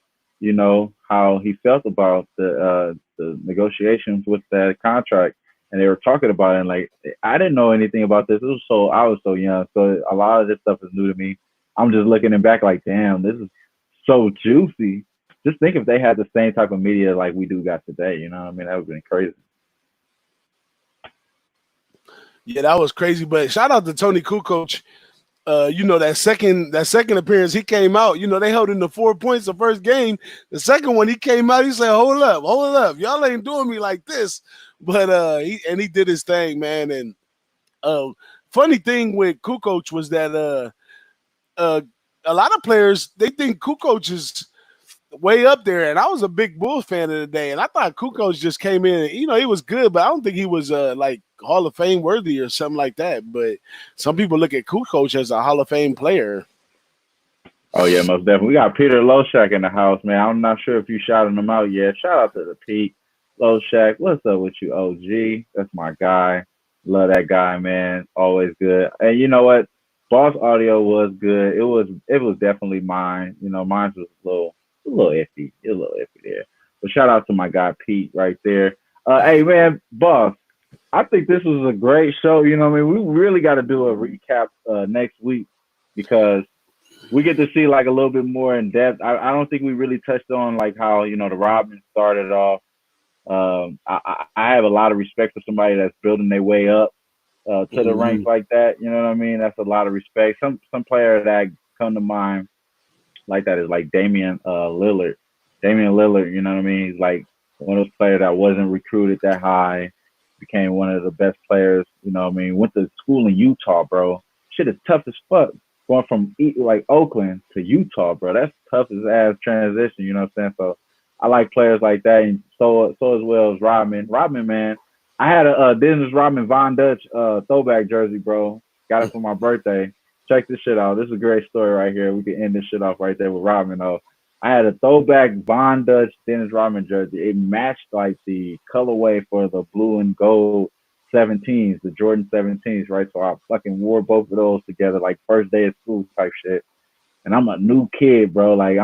how he felt about the negotiations with that contract, and they were talking about it. And like, I didn't know anything about this. I was so young, so a lot of this stuff is new to me. I'm just looking back like, damn, this is so juicy. Just think if they had the same type of media like we do got today. You know what I mean? That would have been crazy. Yeah, that was crazy. But shout out to Tony Kukoc. That second appearance, he came out. They held him to 4 points the first game. The second one, he came out. He said, "Hold up, y'all ain't doing me like this." But he did his thing, man. And funny thing with Kukoc was that a lot of players, they think Kukoc is way up there, and I was a big Bulls fan of the day, and I thought Kukoc just came in. He was good, but I don't think he was like Hall of Fame worthy or something like that. But some people look at Kukoc as a Hall of Fame player. Oh yeah, most definitely. We got Peter Loshak in the house, man. I'm not sure if you shouted him out yet. Shout out to the Pete Loshak. What's up with you, OG? That's my guy. Love that guy, man. Always good. And you know what? Boss audio was good. It was definitely mine. You know, mine was a little iffy. A little iffy there. But shout out to my guy Pete right there. Hey man, boss. I think this was a great show. You know what I mean? We really got to do a recap next week because we get to see like a little bit more in depth. I don't think we really touched on like how the Robin started off. I have a lot of respect for somebody that's building their way up to the ranks like that. You know what I mean? That's a lot of respect. Some player that come to mind like that is like Damian Lillard. Damian Lillard, you know what I mean? He's like one of those players that wasn't recruited that high, became one of the best players, you know what I mean? Went to school in Utah, bro. Shit is tough as fuck. Going from like Oakland to Utah, bro. That's tough as ass transition, you know what I'm saying? So I like players like that, and so as well as Rodman. Rodman, man, I had a Dennis Rodman Von Dutch throwback jersey, bro. Got it for my birthday. Check this shit out. This is a great story right here. We can end this shit off right there with Rodman, though. I had a throwback Von Dutch Dennis Rodman jersey. It matched like the colorway for the blue and gold 17s, the Jordan 17s, right? So I fucking wore both of those together, like first day of school type shit. And I'm a new kid, bro. Like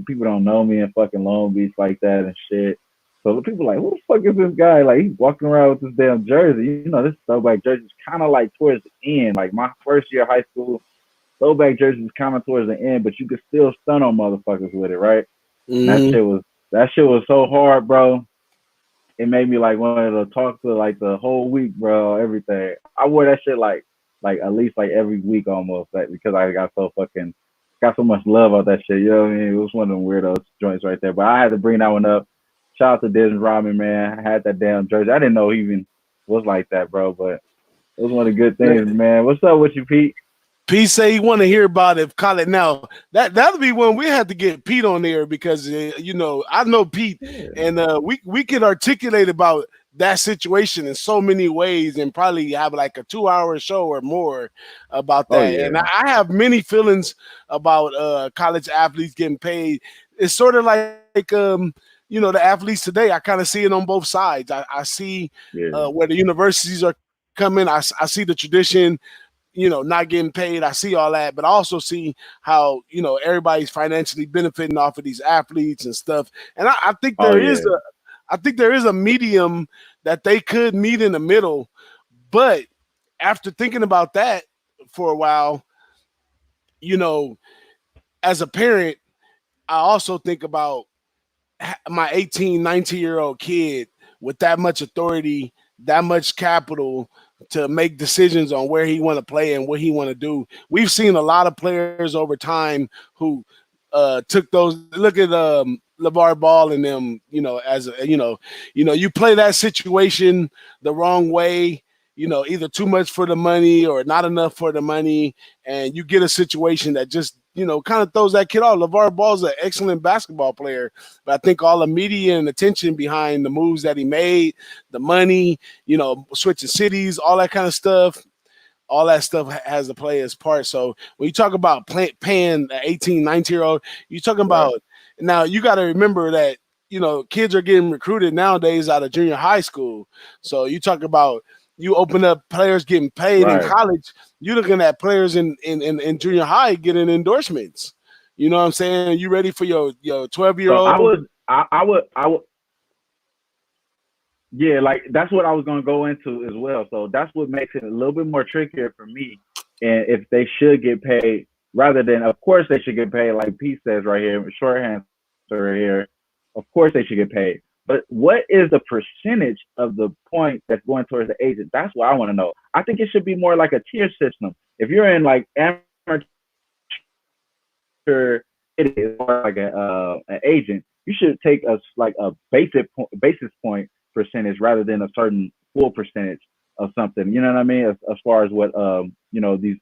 people don't know me in fucking Long Beach like that and shit. So the people like, who the fuck is this guy? Like he's walking around with this damn jersey. You know, this throwback jersey is kind of like towards the end. Like my first year of high school, throwback jersey was kind of towards the end, but you could still stun on motherfuckers with it, right? Mm-hmm. That shit was so hard, bro. It made me like wanted to talk to like the whole week, bro. Everything. I wore that shit like at least like every week almost, like because I got so much love out that shit. You know what I mean? It was one of them weirdo joints right there. But I had to bring that one up. Shout out to Dennis Rodman, man. I had that damn jersey. I didn't know he even was like that, bro. But it was one of the good things, man. What's up with you, Pete? Pete say he want to hear about it. Call it now. That'll be when we have to get Pete on there because I know Pete, and we can articulate about that situation in so many ways, and probably have like a 2-hour show or more about that. Yeah. And I have many feelings about college athletes getting paid. It's sort of like the athletes today. I kind of see it on both sides. I see where the universities are coming. I see the tradition not getting paid. I see all that, but I also see how, everybody's financially benefiting off of these athletes and stuff. And I think there is a medium that they could meet in the middle. But after thinking about that for a while, as a parent, I also think about my 18, 19-year-old kid with that much authority, that much capital to make decisions on where he want to play and what he want to do. We've seen a lot of players over time who took those. Look at LeVar Ball and them. As you play that situation the wrong way. Either too much for the money or not enough for the money, and you get a situation that just kind of throws that kid off. LeVar Ball's an excellent basketball player, but I think all the media and attention behind the moves that he made, the money, switching cities, all that kind of stuff, all that stuff has to play its part. So when you talk about paying an 18, 19-year-old, you're talking about now you got to remember that, kids are getting recruited nowadays out of junior high school. So you talk about you open up players getting paid in college, you're looking at players in junior high getting endorsements. You know what I'm saying? Are you ready for your 12-year-old? So I would yeah, like that's what I was gonna go into as well. So that's what makes it a little bit more trickier for me. And if they should get paid, rather than, of course they should get paid, like Pete says right here, shorthand right here. Of course they should get paid. But what is the percentage of the point that's going towards the agent? That's what I want to know. I think it should be more like a tier system. If you're in like amateur, it is like an agent. You should take a basis point percentage rather than a certain full percentage of something. You know what I mean? As far as what these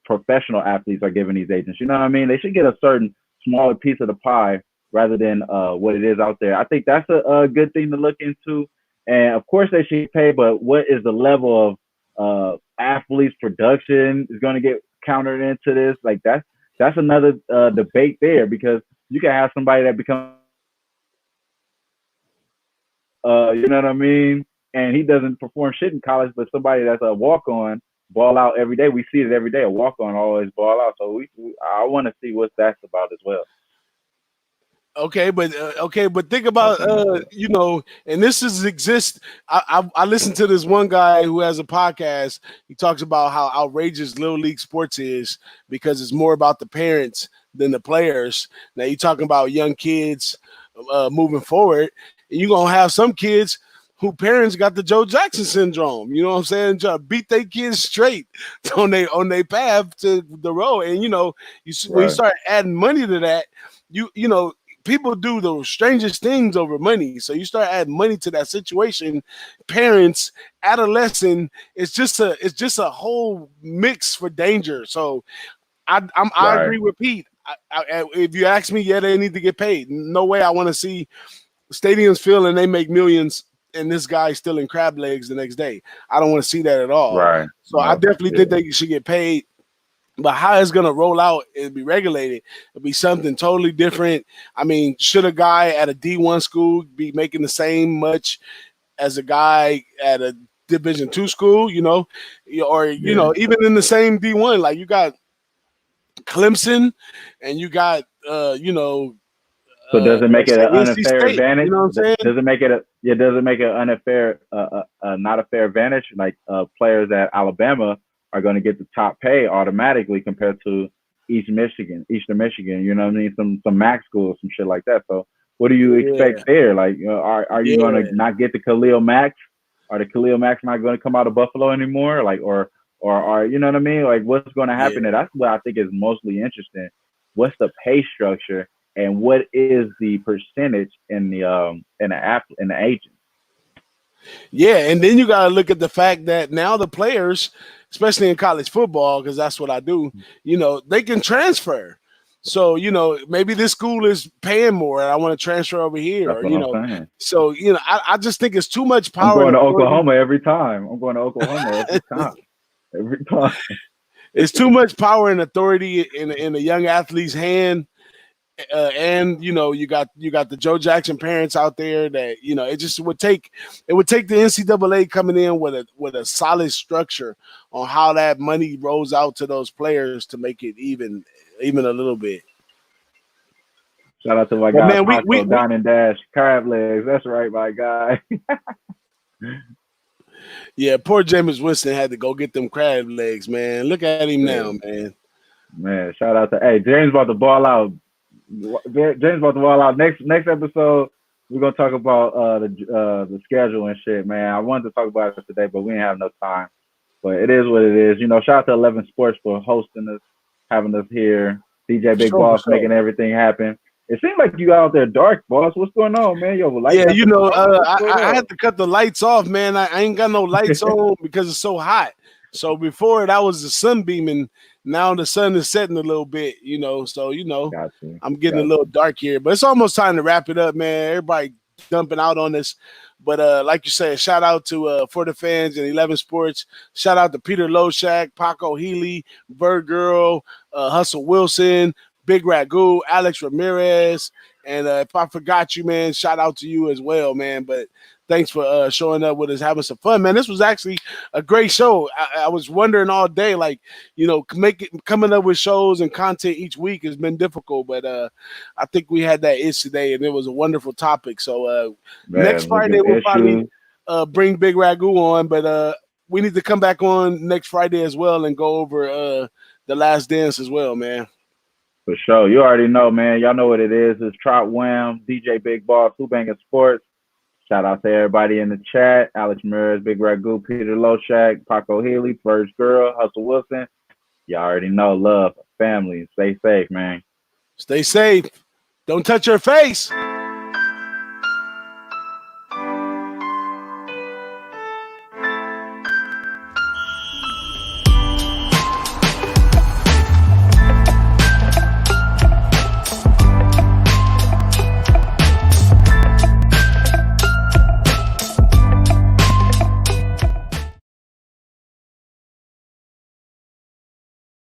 professional athletes are giving these agents. You know what I mean? They should get a certain smaller piece of the pie rather than what it is out there. I think that's a good thing to look into. And of course they should pay, but what is the level of athletes production is going to get countered into this? Like that's another debate there, because you can have somebody that becomes you know what I mean, and he doesn't perform shit in college, but somebody that's a walk-on ball out every day. We see it every day. A walk-on always ball out. So I want to see what that's about as well. Okay, but think about and this exists. I listened to this one guy who has a podcast. He talks about how outrageous little league sports is because it's more about the parents than the players. Now you're talking about young kids moving forward, and you're gonna have some kids who parents got the Joe Jackson syndrome. You know what I'm saying? Try to beat their kids straight on their path to the road. And when you start adding money to that, you know. People do the strangest things over money. So you start adding money to that situation. Parents, adolescent, it's just a whole mix for danger. So I agree with Pete. If you ask me, yeah, they need to get paid. No way I want to see stadiums fill and they make millions and this guy's still in crab legs the next day. I don't want to see that at all. Right. So I definitely think they should get paid. But how it's going to roll out and be regulated, it'll be something totally different. I mean, should a guy at a D1 school be making the same much as a guy at a Division II school, or even in the same D1, like you got Clemson and you got, So does it make it an unfair advantage? You know what I'm saying? Does it make it unfair, not a fair advantage? Like players at Alabama are going to get the top pay automatically compared to Eastern Michigan. You know what I mean? Some MAC schools, some shit like that. So what do you expect there? Like, are you going to not get the Khalil Max? Are the Khalil Max not going to come out of Buffalo anymore? Like, or are you know what I mean? Like, what's going to happen there? That's what I think is mostly interesting. What's the pay structure and what is the percentage in the agent? Yeah, and then you got to look at the fact that now the players, especially in college football, because that's what I do, they can transfer. So, maybe this school is paying more and I want to transfer over here. That's what I'm saying. So, I just think it's too much power. I'm going to Oklahoma every time. Every time. It's too much power and authority in a young athlete's hand. And you got the Joe Jackson parents out there that it would take the NCAA coming in with a solid structure on how that money rolls out to those players to make it even a little bit. Shout out to my guy, we Don and Dash crab legs. That's right, my guy. Yeah, poor Jameis Winston had to go get them crab legs, man. Look at him now, man. Man, shout out to James about to ball out. James about to ball out. Next episode, we're gonna talk about the schedule and shit, man. I wanted to talk about it today, but we didn't have no time. But it is what it is. Shout out to 11 Sports for hosting us, having us here. DJ Bigboss making everything happen. It seems like you out there dark, boss. What's going on, man? I had to cut the lights off, man. I ain't got no lights on because it's so hot. So before that was the sun beaming. Now the sun is setting a little bit, So I'm getting a little dark here, but it's almost time to wrap it up, man. Everybody dumping out on this, but like you said, shout out to For the Fans and 11 Sports. Shout out to Peter Loshak, Paco Healy, Bird Girl, Hustle Wilson, Big Ragu, Alex Ramirez, and if I forgot you, man, shout out to you as well, man. But thanks for showing up with us, having some fun, man. This was actually a great show. I was wondering all day, like, coming up with shows and content each week has been difficult, but I think we had that itch today, and it was a wonderful topic. So next Friday we'll probably bring Big Ragu on, but we need to come back on next Friday as well and go over The Last Dance as well, man. For sure. You already know, man. Y'all know what it is. It's Trot Wham, DJ Bigboss, Who-Bangin Sports. Shout out to everybody in the chat. Alex Ramirez, Big Ragu, Peter Loshak, Paco Healy, First Girl, Hustle Wilson. Y'all already know. Love, family. Stay safe, man. Stay safe. Don't touch your face.